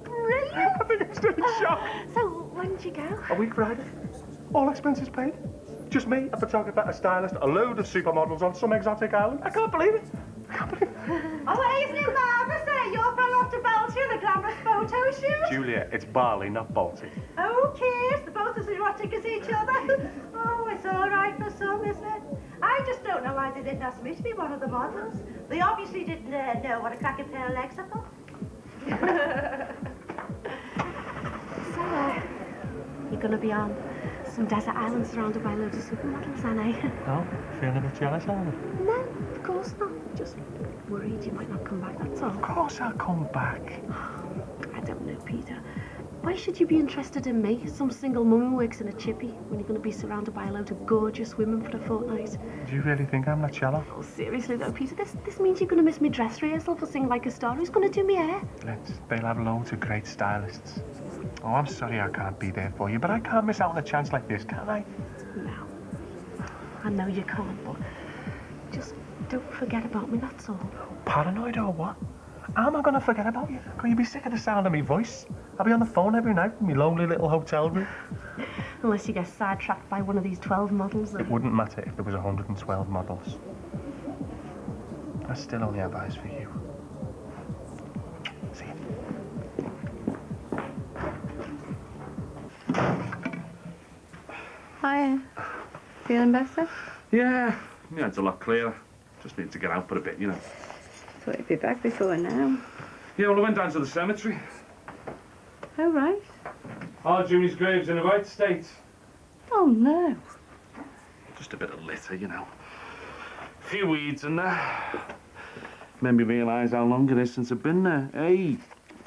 Brilliant. I think I'm still in shock. So, when did you go? A week Friday. All expenses paid. Just me, a photographer, a stylist, a load of supermodels on some exotic island. I can't believe it. Oh, isn't it marvellous, eh? You're from off to Balti on a glamorous photo shoot. Julia, it's Bali, not Balti. Who cares? They're both as erotic as each other. Oh, it's all right for some, isn't it? I just don't know why they didn't ask me to be one of the models. They obviously didn't know what a cracking pair of legs I've got. So, you're going to be on some desert island surrounded by loads of supermodels, then, eh? No, feeling a bit jealous, are you? No, of course not. Just worried you might not come back, that's all. Of course I'll come back. I don't know, Peter. Why should you be interested in me, some single mum who works in a chippy, when you're going to be surrounded by a load of gorgeous women for a fortnight? Do you really think I'm that shallow? Oh, seriously though, Peter, this means you're going to miss me dress rehearsal for Sing Like a Star. Who's going to do me hair? They'll have loads of great stylists. Oh, I'm sorry I can't be there for you, but I can't miss out on a chance like this, can I? No. I know you can't, but just don't forget about me, that's all. Paranoid or what? How am I going to forget about you? Can you be sick of the sound of my voice? I'll be on the phone every night in my lonely little hotel room. Unless you get sidetracked by one of these 12 models. It wouldn't matter if there was 112 models. I still only have eyes for you. See you. Hiya. Feeling better? Yeah, my head's a lot clearer. Just need to get out for a bit, you know. Thought you'd be back before now. Yeah, well, I went down to the cemetery. Oh, right. Oh, Jimmy's grave's in a right state. Oh, no. Just a bit of litter, you know. A few weeds in there. Made me realise how long it is since I've been there. Hey!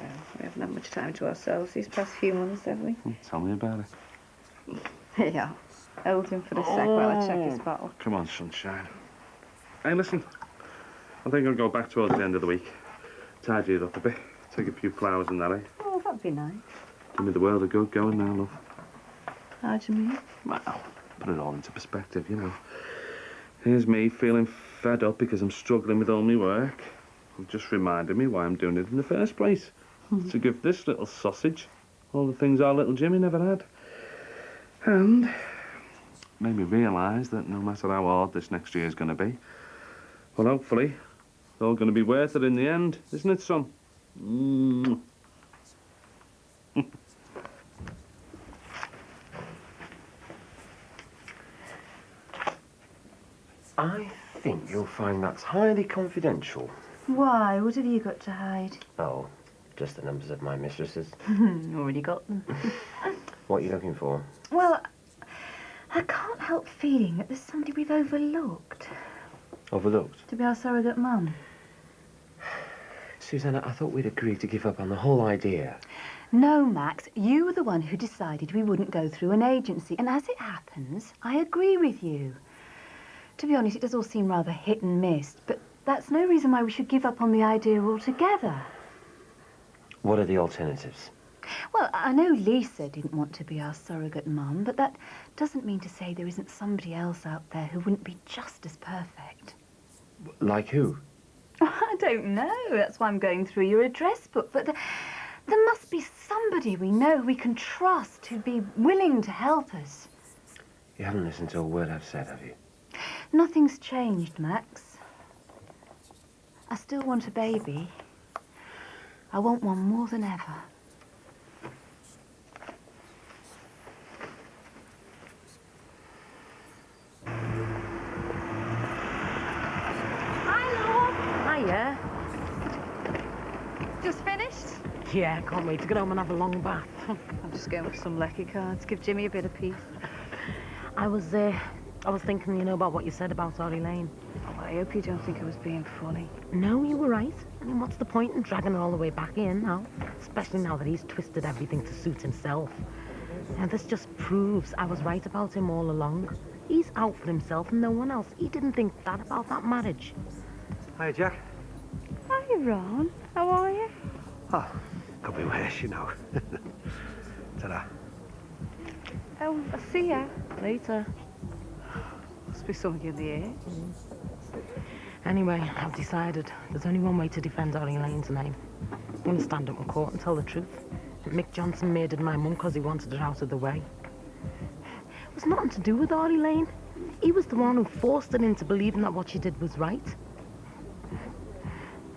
Well, we haven't had much time to ourselves these past few months, have we? Tell me about it. Here you are. Hold him for a sec while I check his bottle. Come on, sunshine. Hey, listen. I think I'll go back towards the end of the week. Tidy it up a bit. Take a few flowers and that, eh? Oh, that'd be nice. Do me the world of good going now, love. How do you mean? Well, put it all into perspective, you know. Here's me feeling fed up because I'm struggling with all my work. It just reminded me why I'm doing it in the first place. To give this little sausage all the things our little Jimmy never had. And made me realise that no matter how hard this next year's going to be, well, hopefully, it's all going to be worth it in the end, isn't it, son? I think you'll find that's highly confidential. Why? What have you got to hide? Oh, just the numbers of my mistresses. Already got them. What are you looking for? Well, I can't help feeling that there's somebody we've overlooked. Overlooked? To be our surrogate mum. Susanna, I thought we'd agreed to give up on the whole idea. No, Max, you were the one who decided we wouldn't go through an agency, and as it happens, I agree with you. To be honest, it does all seem rather hit and miss, but that's no reason why we should give up on the idea altogether. What are the alternatives? Well, I know Lisa didn't want to be our surrogate mum, but that doesn't mean to say there isn't somebody else out there who wouldn't be just as perfect. Like who? I don't know. That's why I'm going through your address book. But there must be somebody we know we can trust who'd be willing to help us. You haven't listened to a word I've said, have you? Nothing's changed, Max. I still want a baby. I want one more than ever. Hiya. Just finished? Yeah, can't wait to get home and have a long bath. I'm just going with some lecky cards. Give Jimmy a bit of peace. I was thinking, you know, about what you said about Ori Lane. Oh, I hope you don't think I was being funny. No, you were right. I mean, what's the point in dragging her all the way back in now? Especially now that he's twisted everything to suit himself. And this just proves I was right about him all along. He's out for himself and no one else. He didn't think that about that marriage. Hi, Jack. Hi, Ron. How are you? Oh, could be worse, you know. Ta-da. Oh, I'll see ya. Later. Must be something in the air. Anyway, I've decided there's only one way to defend Arlie Lane's name. I'm going to stand up in court and tell the truth. That Mick Johnson murdered my mum because he wanted her out of the way. It was nothing to do with Arlie Lane. He was the one who forced her into believing that what she did was right.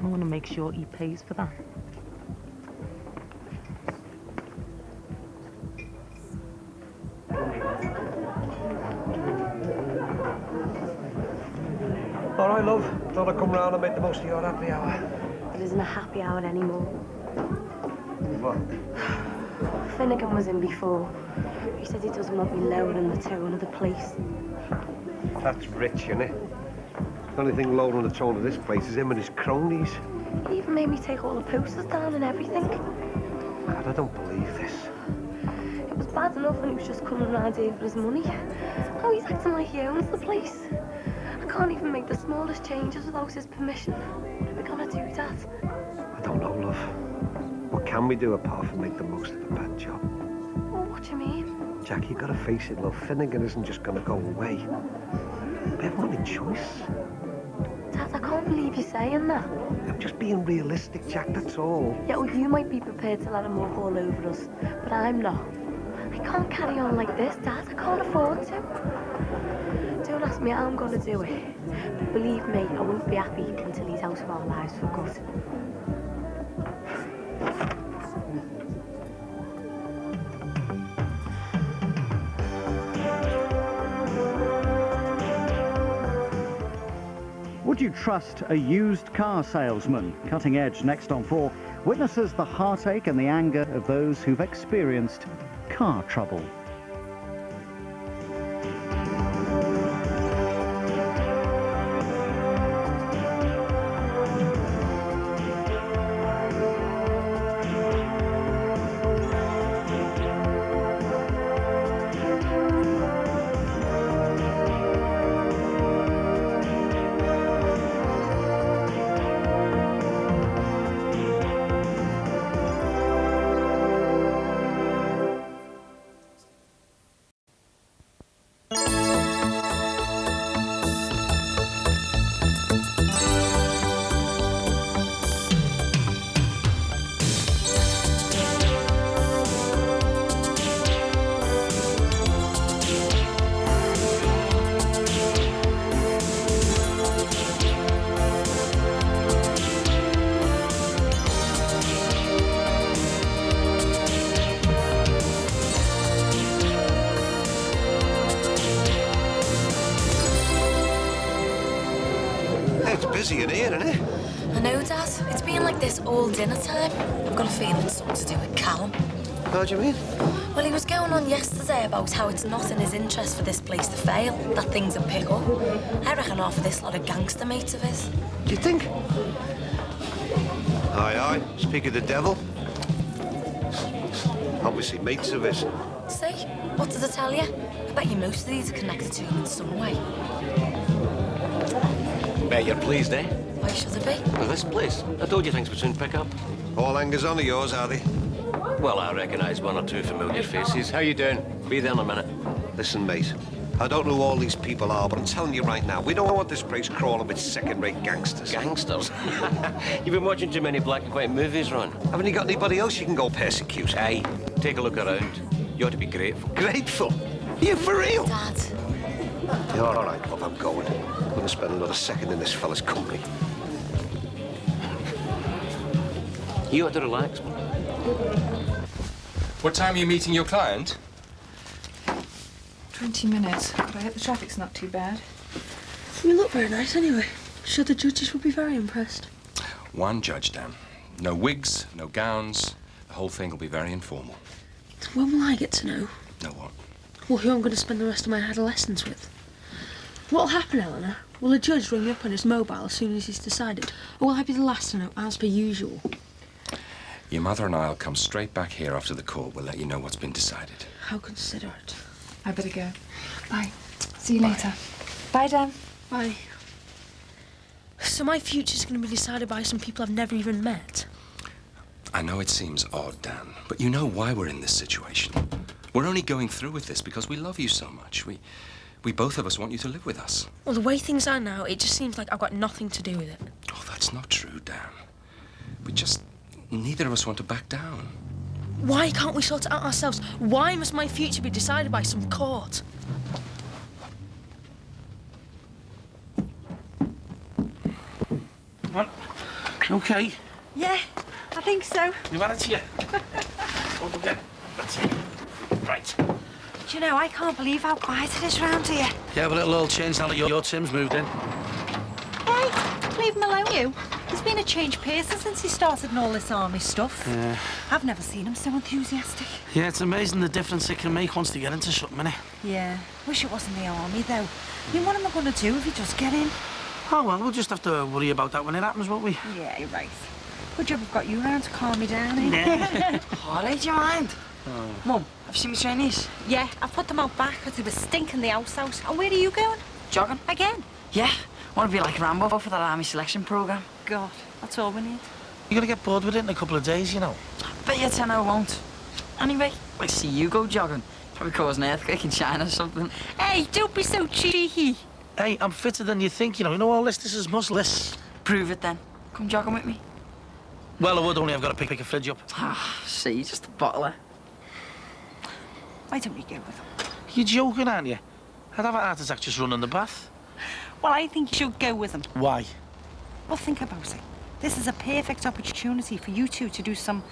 I want to make sure he pays for that. All right, love. Thought I'd come round and make the most of your happy hour. It isn't a happy hour anymore. What? Finnegan was in before. He said he doesn't want me lowering the tone of the place. That's rich, isn't it? The only thing lowering the tone of this place is him and his cronies. He even made me take all the posters down and everything. God, I don't believe this. It was bad enough when he was just coming around here for his money. Now he's acting like he owns the place. I can't even make the smallest changes without his permission. What are we gonna do, Dad? I don't know, love. What can we do apart from make the most of a bad job? Well, what do you mean? Jack, you gotta face it, love. Finnegan isn't just gonna go away. We haven't got any choice. Dad, I can't believe you're saying that. I'm just being realistic, Jack, that's all. Yeah, well, you might be prepared to let him walk all over us, but I'm not. I can't carry on like this, Dad. I can't afford to. Don't ask me how I'm gonna do it. But believe me, I won't be happy until he's out of our lives for good. Would you trust a used car salesman? Cutting Edge next on 4 witnesses the heartache and the anger of those who've experienced car trouble. Busy in here, isn't it? I know, Dad. It's been like this all dinner time. I've got a feeling it's something to do with Callum. What do you mean? Well, he was going on yesterday about how it's not in his interest for this place to fail, that things will pick up. I reckon half of this lot of gangster mates of his. Do you think? Aye, aye. Speak of the devil. Obviously mates of his. See? What did I tell you? I bet you most of these are connected to him in some way. Bet you're pleased, eh? Why should I be? With this place. I told you things would soon pick up. All hangers on of yours, are they? Well, I recognise one or two familiar faces. How you doing? Be there in a minute. Listen, mate. I don't know who all these people are, but I'm telling you right now, we don't want this place crawling with second-rate gangsters. Gangsters? You've been watching too many black and white movies, Ron. Haven't you got anybody else you can go persecute? Hey, take a look around. You ought to be grateful. Grateful? Are you for real? Dad. Yeah, all right, love, I'm going. I'm going to spend another second in this fella's company. You ought to relax, man. What time are you meeting your client? 20 minutes. But I hope the traffic's not too bad. You look very nice anyway. Sure the judges will be very impressed. One judge, Dan. No wigs, no gowns. The whole thing will be very informal. When will I get to know? Know what? Well, who I'm going to spend the rest of my adolescence with. What'll happen, Eleanor? Will the judge ring me up on his mobile as soon as he's decided? Or will I be the last to know, as per usual? Your mother and I will come straight back here after the court. We'll let you know what's been decided. How considerate. I better go. Bye. See you later. Bye, Dan. Bye. So my future's going to be decided by some people I've never even met? I know it seems odd, Dan, but you know why we're in this situation. We're only going through with this because we love you so much. We both of us want you to live with us. Well, the way things are now, it just seems like I've got nothing to do with it. Oh, that's not true, Dan. Neither of us want to back down. Why can't we sort it out ourselves? Why must my future be decided by some court? What? Okay. Yeah, I think so. You've had it here. Don't forget. That's it. Right. Do you know, I can't believe how quiet it is round here. Yeah, but it'll all change now that your Tim's moved in. Hey, leave him alone, you. There's been a change person since he started in all this army stuff. Yeah. I've never seen him so enthusiastic. Yeah, it's amazing the difference it can make once they get into something, innit? Yeah, wish it wasn't the army, though. I mean, what am I going to do if he does get in? Oh, well, we'll just have to worry about that when it happens, won't we? Yeah, you're right. Good job I've got you around to calm me down, eh? Yeah. All right, you mind? Oh. Mum, have you seen my Chinese? Yeah, I've put them out back because they were stinking the house out. And where are you going? Jogging. Again? Yeah, want to be like Rambo for that army selection program. God, that's all we need. You're gonna get bored with it in a couple of days, you know. Bet you 10 I won't. Anyway, let's see you go jogging. Probably cause an earthquake in China or something. Hey, don't be so cheeky. Hey, I'm fitter than you think, you know. You know all this is muscless. Prove it then. Come jogging with me. Well, I would only have got to pick a fridge up. Ah, see, just a bottler. Why don't we go with him? You're joking, aren't you? I'd have a heart attack just running the bath. Well, I think you should go with him. Why? Well, think about it. This is a perfect opportunity for you two to do some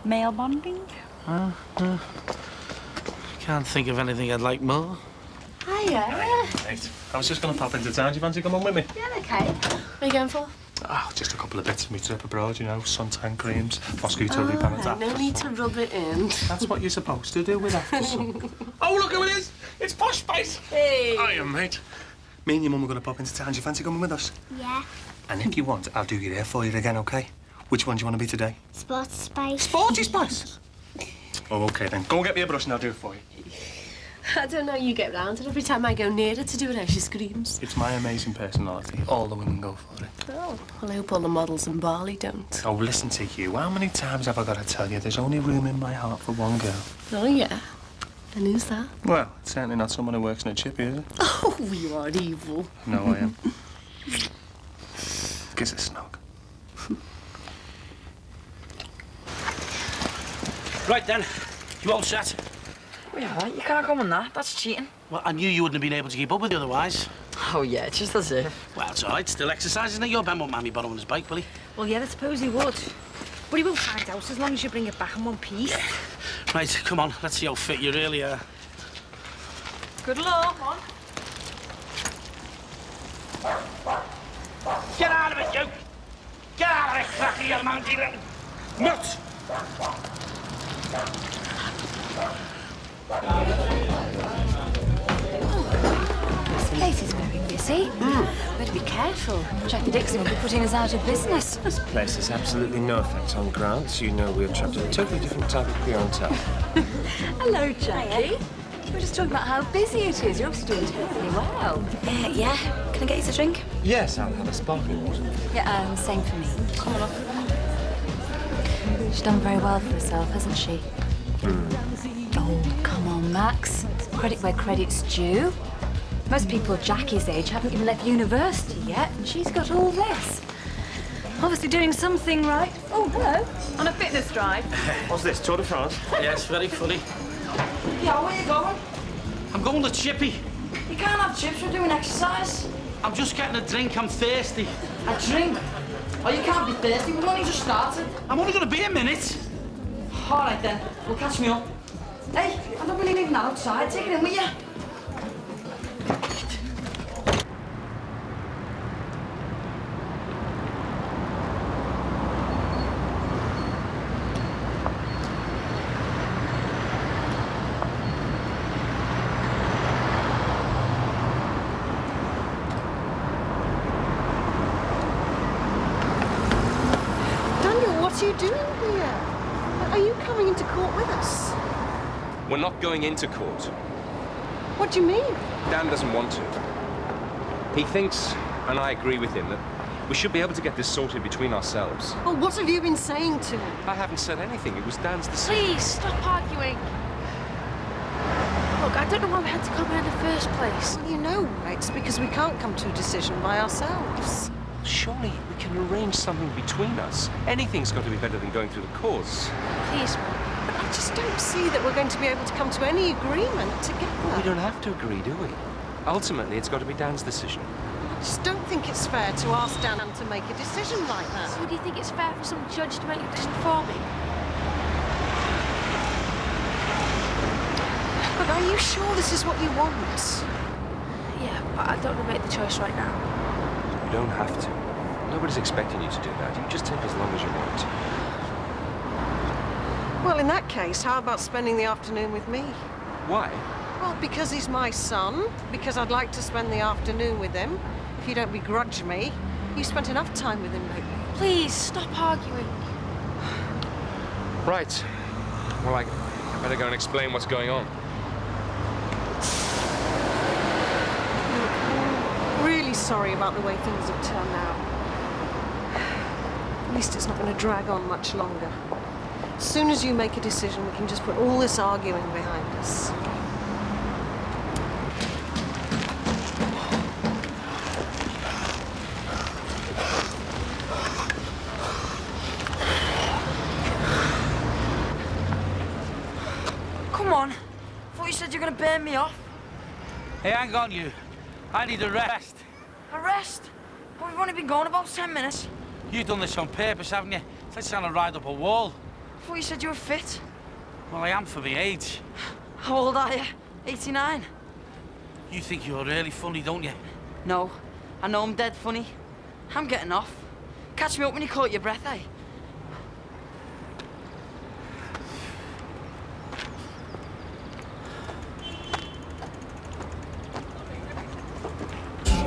male bonding. Can't think of anything I'd like more. Hiya. Mate, I was just going to pop into town. Do you fancy coming with me? Yeah, okay. What are you going for? Oh, just a couple of bits for me trip abroad, you know, suntan creams, mosquito repellent. No need to rub it in. That's what you're supposed to do with after sun. Oh, look who it is! It's Posh Spice! Hey! Hiya, mate. Me and your mum are going to pop into town. Do you fancy coming with us? Yeah. And if you want, I'll do your hair for you again, OK? Which one do you want to be today? Sporty Spice. Sporty Spice? Oh, OK, then. Go and get me a brush and I'll do it for you. I don't know, you get round it. Every time I go near her to do it, how she screams. It's my amazing personality. All the women go for it. Oh, well, I hope all the models in Bali don't. Oh, listen to you. How many times have I got to tell you there's only room in my heart for one girl? Oh, yeah? And who's that? Well, it's certainly not someone who works in a chippy, is it? Oh, you are evil. No, I am. Kiss a snog. Right, then. You all set? Yeah, you can't come on that. That's cheating. Well, I knew you wouldn't have been able to keep up with you otherwise. Oh, yeah, just as if. Well, it's all right. Still exercising it. Your Ben won't mind me borrowing his bike, will he? Well, yeah, I suppose he would. But he will find out as long as you bring it back in one piece. Right, come on. Let's see how fit you really are. Good luck. Come on. Get out of it, you! Get out of it, cracky, you monkey little nut! This place is very busy. Better be careful. Jackie Dixon will be putting us out of business. This place has absolutely no effect on grants. You know we're trapped in a totally different type of clientele. Hello, Jackie. We were just talking about how busy it is. You're obviously doing terribly well. Yeah. Can I get you a drink? Yes, I'll have a sparkling water. Yeah, same for me. Come on. She's done very well for herself, hasn't she? Oh, come on, Max. Credit where credit's due. Most people Jackie's age haven't even left university yet, and she's got all this. Obviously doing something right. Oh, hello. On a fitness drive. What's this, Tour de France? Yes, very funny. Yeah, where you going? I'm going to Chippy. You can't have chips, we're doing exercise. I'm just getting a drink, I'm thirsty. A drink? Oh, you can't be thirsty, we've only just started. I'm only going to be a minute. All right, then. Well, catch me up. Hey, I don't really leaving that outside. Take it in with you. What are you doing here? Are you coming into court with us? We're not going into court. What do you mean? Dan doesn't want to. He thinks, and I agree with him, that we should be able to get this sorted between ourselves. Well, what have you been saying to him? I haven't said anything. It was Dan's decision. Please, stop arguing. Look, I don't know why we had to come here in the first place. Well, you know, it's because we can't come to a decision by ourselves. Surely we can arrange something between us. Anything's got to be better than going through the courts. Please, Mum. But I just don't see that we're going to be able to come to any agreement together. We don't have to agree, do we? Ultimately, it's got to be Dan's decision. I just don't think it's fair to ask Dan to make a decision like that. So do you think it's fair for some judge to make a decision for me? But are you sure this is what you want? Yeah, but I don't want to make the choice right now. You don't have to. Nobody's expecting you to do that. You just take as long as you want. Well, in that case, how about spending the afternoon with me? Why? Well, because he's my son, because I'd like to spend the afternoon with him. If you don't begrudge me, you spent enough time with him lately. Please, stop arguing. Right. Well, I better go and explain what's going on. I'm really sorry about the way things have turned out. At least it's not going to drag on much longer. As soon as you make a decision, we can just put all this arguing behind us. Come on. I thought you said you were going to burn me off. Hey, hang on, you. I need a rest. A rest? But we've only been going about 10 minutes. You've done this on purpose, haven't you? It's like trying to ride up a wall. I thought you said you were fit. Well, I am for my age. How old are you? 89? You think you're really funny, don't you? No. I know I'm dead funny. I'm getting off. Catch me up when you caught your breath, eh?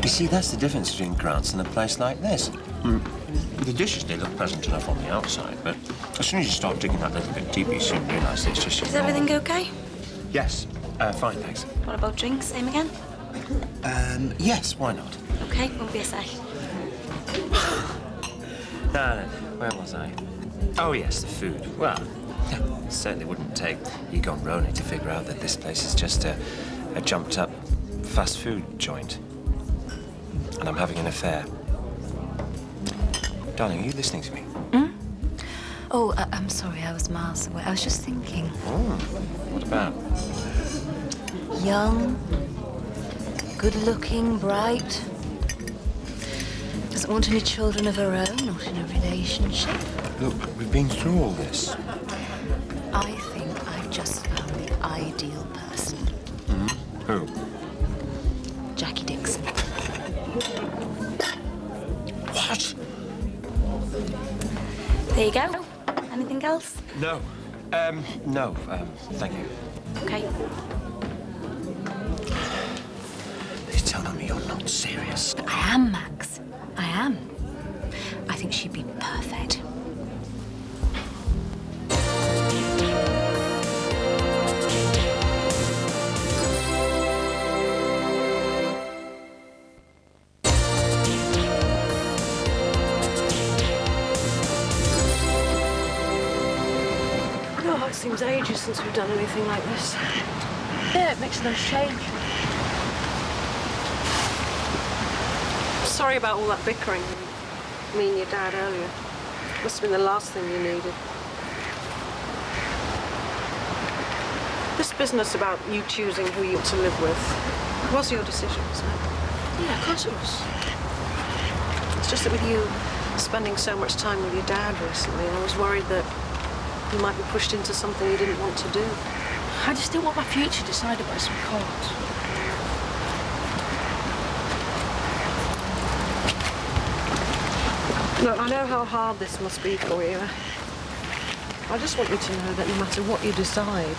You see, that's the difference between Grants and a place like this. The dishes, they look pleasant enough on the outside, but as soon as you start digging that little bit deeper, you soon realise it's just... Is everything okay? Yes. Fine, thanks. What about drinks? Same again? Yes, why not? Okay, won't be a sec. Where was I? Oh, yes, the food. Well, it certainly wouldn't take Egon Roney to figure out that this place is just a jumped-up fast food joint. And I'm having an affair. Darling, are you listening to me? Oh, I'm sorry, I was miles away. I was just thinking. Oh, what about? Young, good-looking, bright. Doesn't want any children of her own, not in a relationship. Look, we've been through all this. I think I've just found the ideal person. Who? Jackie Dixon. What? There you go. Anything else? No. No, thank you. Okay. You're telling me you're not serious? I am, Max. I am. I think she'd be perfect. No, it seems ages since we've done anything like this. Yeah, it makes no change. Sorry about all that bickering with me and your dad earlier. Must have been the last thing you needed. This business about you choosing who you want to live with was your decision, wasn't it? Yeah, of course it was. It's just that with you spending so much time with your dad recently, I was worried that you might be pushed into something you didn't want to do. I just didn't want my future decided by some court. Look, I know how hard this must be for you. I just want you to know that no matter what you decide,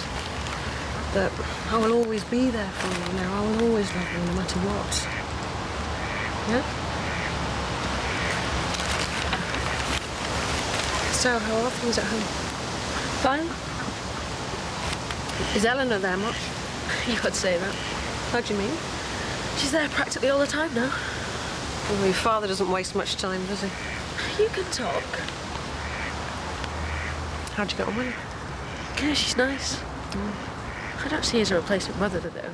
that I will always be there for you, you know. I will always love you no matter what. Yeah? So, how are things at home? Fine. Is Eleanor there much? You could say that. How do you mean? She's there practically all the time now. Well, your father doesn't waste much time, does he? You can talk. How'd you get on with her? Yeah, she's nice. I don't see her as a replacement mother, though.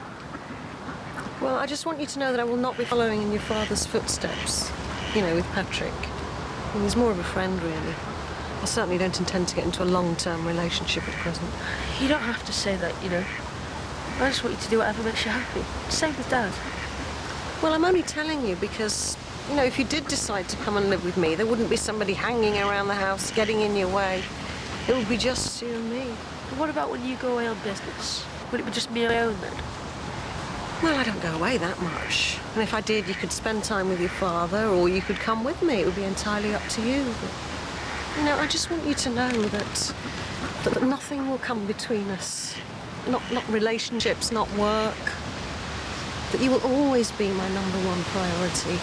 Well, I just want you to know that I will not be following in your father's footsteps, you know, with Patrick. I mean, he's more of a friend, really. I certainly don't intend to get into a long-term relationship at present. You don't have to say that, you know. I just want you to do whatever makes you happy. Same with Dad. Well, I'm only telling you because, you know, if you did decide to come and live with me, there wouldn't be somebody hanging around the house, getting in your way. It would be just you and me. But what about when you go away on business? Would it be just me on my own then? Well, I don't go away that much. And if I did, you could spend time with your father or you could come with me. It would be entirely up to you. But, you know, I just want you to know that nothing will come between us. Not relationships, not work. That you will always be my #1 priority.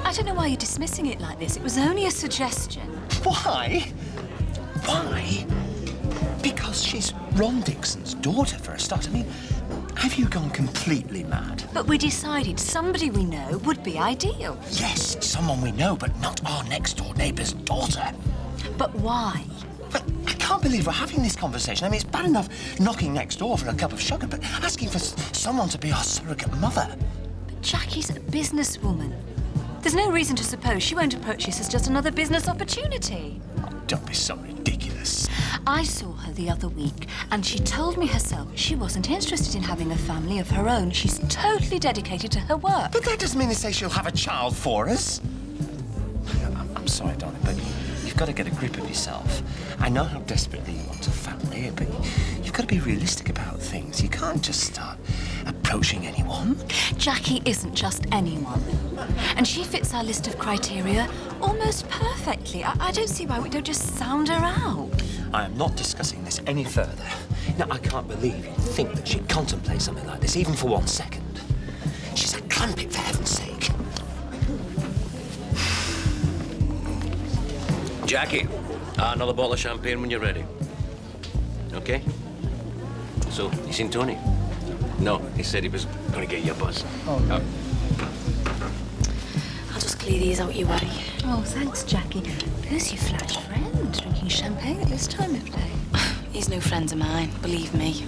I don't know why you're dismissing it like this. It was only a suggestion. Why? Why? Because she's Ron Dixon's daughter, for a start. I mean, have you gone completely mad? But we decided somebody we know would be ideal. Yes, someone we know, but not our next-door neighbour's daughter. But why? But I can't believe we're having this conversation. I mean, it's bad enough knocking next door for a cup of sugar, but asking for someone to be our surrogate mother. But Jackie's a businesswoman. There's no reason to suppose she won't approach this as just another business opportunity. Oh, don't be so ridiculous. I saw her the other week, and she told me herself she wasn't interested in having a family of her own. She's totally dedicated to her work. But that doesn't mean to say she'll have a child for us. I'm sorry, darling, but you've got to get a grip of yourself. I know how desperately you want a family, but you've got to be realistic about things. You can't just start approaching anyone. Jackie isn't just anyone. And she fits our list of criteria almost perfectly. I don't see why we don't just sound her out. I am not discussing this any further. Now, I can't believe you think that she'd contemplate something like this, even for 1 second. She's a clampet, for heaven's sake. Jackie, another bottle of champagne when you're ready. Okay? So, you seen Tony? No, he said he was going to get you a buzz. Oh. I'll just clear these out your way. Oh, thanks, Jackie. Who's your flash friend drinking champagne at this time of day? He's no friend of mine, believe me.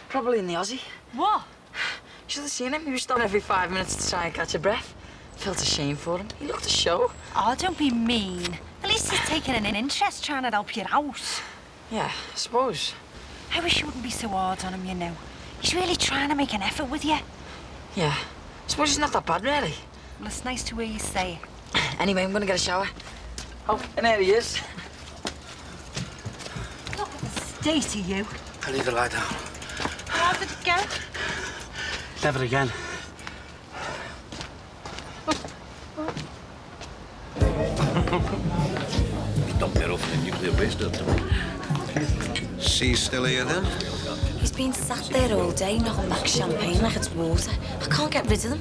Probably in the Aussie. What? You should have seen him. He was stopping every 5 minutes to try and catch a breath. Felt ashamed for him. He looked a show. Oh, don't be mean. At least he's taking an interest trying to help you out. Yeah, I suppose. I wish you wouldn't be so hard on him, you know. He's really trying to make an effort with you. Yeah. I suppose he's not that bad, really. Well, it's nice to hear you say it. Anyway, I'm going to get a shower. Oh, and there he is. Look at the state of you. I need to lie down. How did it go? Never again. You dumped that off in the nuclear waste dump. She's still here, then? He's been sat there all day, knocking back champagne like it's water. I can't get rid of them.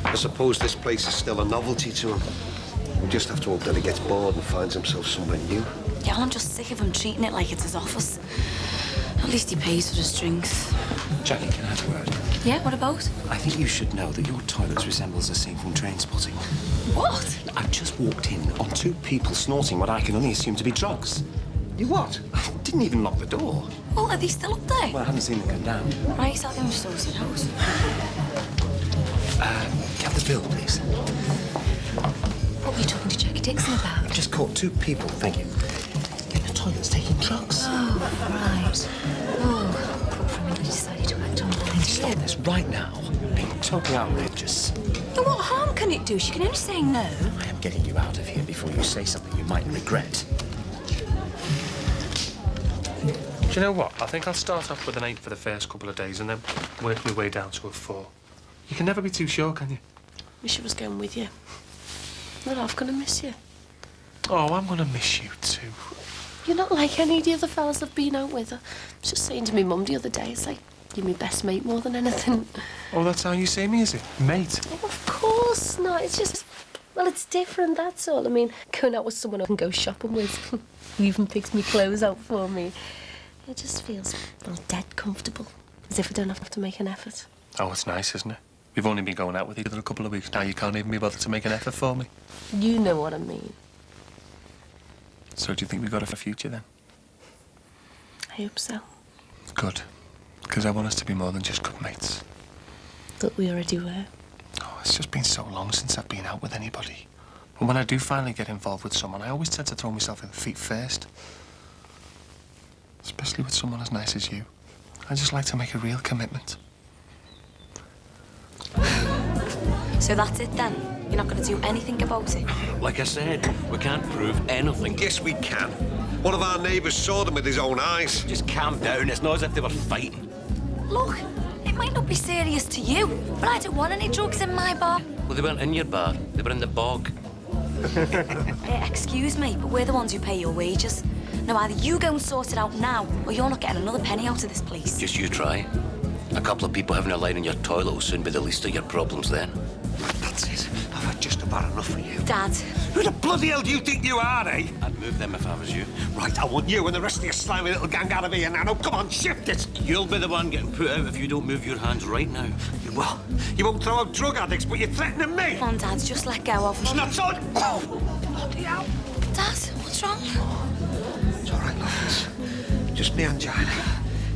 I suppose this place is still a novelty to him. We just have to hope that he gets bored and finds himself somewhere new. Yeah, I'm just sick of him treating it like it's his office. At least he pays for his drinks. Jackie, can I have a word? Yeah, what about? I think you should know that your toilet resembles a scene from Trainspotting. What? I've just walked in on 2 people snorting what I can only assume to be drugs. You what? I didn't even lock the door. Well, are they still up there? Well, I haven't seen them come down. Right, so I'm just sort it out. Have the bill, please. What were you talking to Jackie Dixon about? I've just caught 2 people, thank you, in the toilets taking drugs. Oh, right. Oh, poor from he decided to act on that. Stop this right now. Being totally outrageous. But what harm can it do? She can only say no. I am getting you out of here before you say something you might regret. Do you know what? I think I'll start off with an 8 for the first couple of days and then work my way down to a 4. You can never be too sure, can you? Wish I was going with you. Well, I'm gonna miss you. Oh, I'm gonna miss you too. You're not like any of the other fellas I've been out with. I was just saying to me mum the other day, it's like you're my best mate more than anything. Oh, that's how you see me, is it? Mate? Oh, of course not. It's just, well, it's different, that's all. I mean, going out with someone I can go shopping with, who even picks me clothes out for me. It just feels, well, dead comfortable, as if I don't have to make an effort. Oh, it's nice, isn't it? We've only been going out with each other a couple of weeks. Now you can't even be bothered to make an effort for me. You know what I mean. So do you think we've got a future, then? I hope so. Good. Because I want us to be more than just good mates. But we already were. Oh, it's just been so long since I've been out with anybody. And when I do finally get involved with someone, I always tend to throw myself in the feet first. Especially with someone as nice as you. I just like to make a real commitment. So that's it then? You're not going to do anything about it? Like I said, we can't prove anything. Yes, we can. One of our neighbours saw them with his own eyes. Just calm down. It's not as if they were fighting. Look, it might not be serious to you, but I don't want any drugs in my bar. Well, they weren't in your bar. They were in the bog. Excuse me, but we're the ones who pay your wages. Now, either you go and sort it out now, or you're not getting another penny out of this place. Just you try. A couple of people having a line in your toilet will soon be the least of your problems then. That's it. I've had just about enough of you. Dad. Who the bloody hell do you think you are, eh? I'd move them if I was you. Right, I want you and the rest of your slimy little gang out of here now. Now, come on, shift it. You'll be the one getting put out if you don't move your hands right now. Well, you won't throw out drug addicts, but you're threatening me. Come on, Dad, just let go of me. I'm not talking. Oh, bloody hell. Dad, what's wrong? It's all right, love. It's just me angina.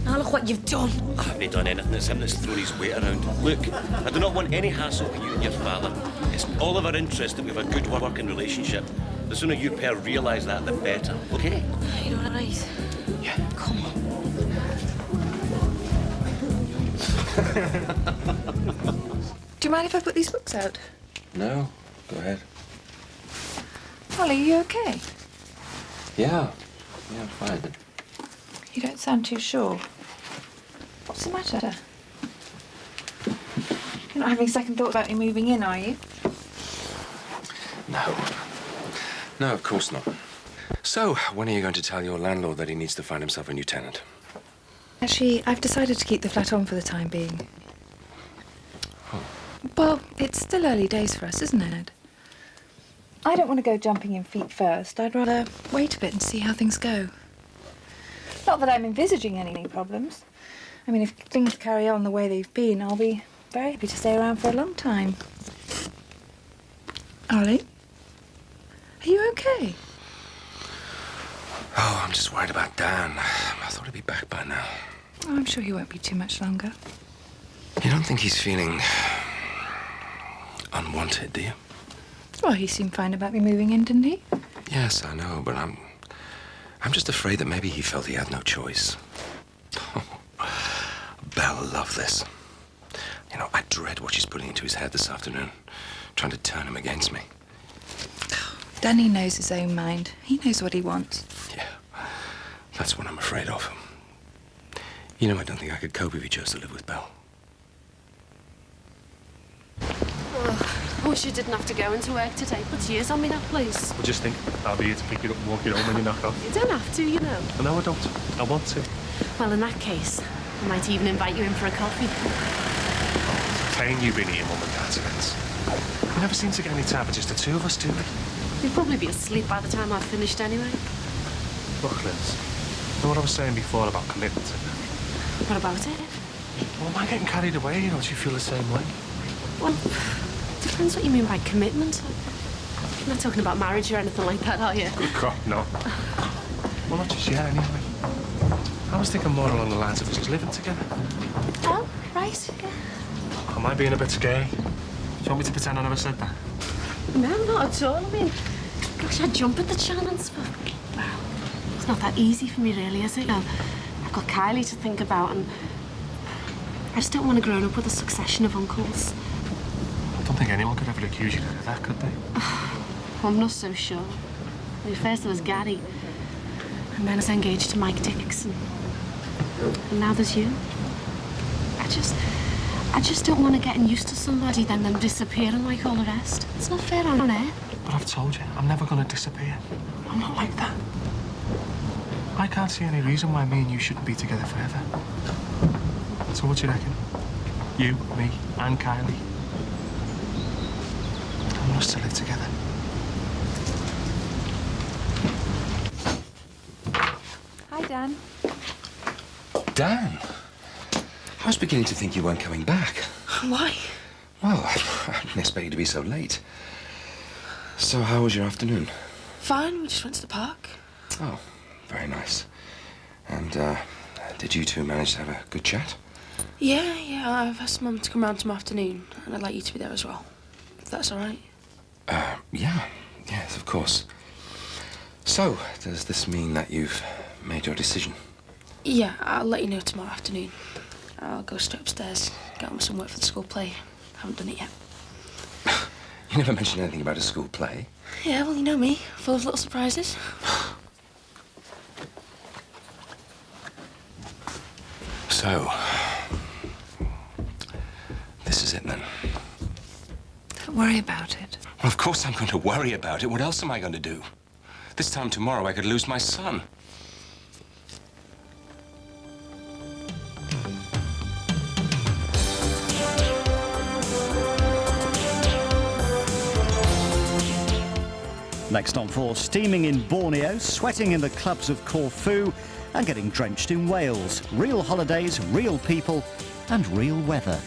Now look what you've done. I haven't done anything. It's him that's thrown his weight around. Look, I do not want any hassle with you and your father. It's in all of our interest that we have a good working relationship. The sooner you pair realise that, the better, OK? You're all right. Yeah. Come on. Do you mind if I put these books out? No, go ahead. Ollie, are you okay? Yeah, I'm fine. You don't sound too sure. What's the matter? You're not having second thoughts about you moving in, are you? No. No, of course not. So, when are you going to tell your landlord that he needs to find himself a new tenant? Actually, I've decided to keep the flat on for the time being. Oh. Well, it's still early days for us, isn't it? I don't want to go jumping in feet first. I'd rather wait a bit and see how things go. Not that I'm envisaging any problems. I mean, if things carry on the way they've been, I'll be very happy to stay around for a long time. Ollie? Are you okay? Oh, I'm just worried about Dan. I thought he'd be back by now. Oh, I'm sure he won't be too much longer. You don't think he's feeling unwanted, do you? Well, he seemed fine about me moving in, didn't he? Yes, I know, but I'm just afraid that maybe he felt he had no choice. Belle loved this. You know, I dread what she's putting into his head this afternoon, trying to turn him against me. Danny knows his own mind. He knows what he wants. Yeah, that's what I'm afraid of. You know, I don't think I could cope if he chose to live with Belle. I wish you didn't have to go into work today. Put years on me, that place. Well, just think, I'll be here to pick you up and walk you home when you knock off. You don't have to, you know. No, I don't. I want to. Well, in that case, I might even invite you in for a coffee. It's a pain you've been eating Mum and Dad's events. We never seem to get any time for just the two of us, do we? You'll probably be asleep by the time I've finished anyway. Look, Liz, you know what I was saying before about commitment? What about it? Well, am I getting carried away, you know? Do you feel the same way? Well, depends what you mean by commitment. You're not talking about marriage or anything like that, are you? Good God, no. Well, not just yet, anyway. I was thinking more along the lines of us living together. Oh, right, yeah. Am I being a bit gay? Do you want me to pretend I never said that? No, not at all. I mean, gosh, I'd jump at the chance, but, well, it's not that easy for me, really, is it? I've got Kylie to think about, and I just don't want to grow up with a succession of uncles. I don't think anyone could ever accuse you of that, could they? I'm not so sure. I mean, first there was Gary, and then I was engaged to Mike Dixon. And now there's you. I just don't want to get used to somebody, then them disappearing like all the rest. It's not fair on air. But I've told you, I'm never going to disappear. I'm not like that. I can't see any reason why me and you shouldn't be together forever. So what do you reckon? You, me, and Kylie. I want us to live together. Hi, Dan. Dan, I was beginning to think you weren't coming back. Why? Well, I didn't expect you to be so late. So how was your afternoon? Fine, we just went to the park. Oh, very nice. And, did you two manage to have a good chat? Yeah, I've asked Mum to come round tomorrow afternoon, and I'd like you to be there as well. If that's all right. Yeah. Yes, of course. So, does this mean that you've made your decision? Yeah, I'll let you know tomorrow afternoon. I'll go straight upstairs, get on with some work for the school play. Haven't done it yet. You never mentioned anything about a school play. Yeah, well, you know me, full of little surprises. So, this is it then? Don't worry about it. Well, of course I'm going to worry about it. What else am I going to do? This time tomorrow I could lose my son. Next on 4, steaming in Borneo, sweating in the clubs of Corfu, and getting drenched in Wales. Real holidays, real people, and real weather.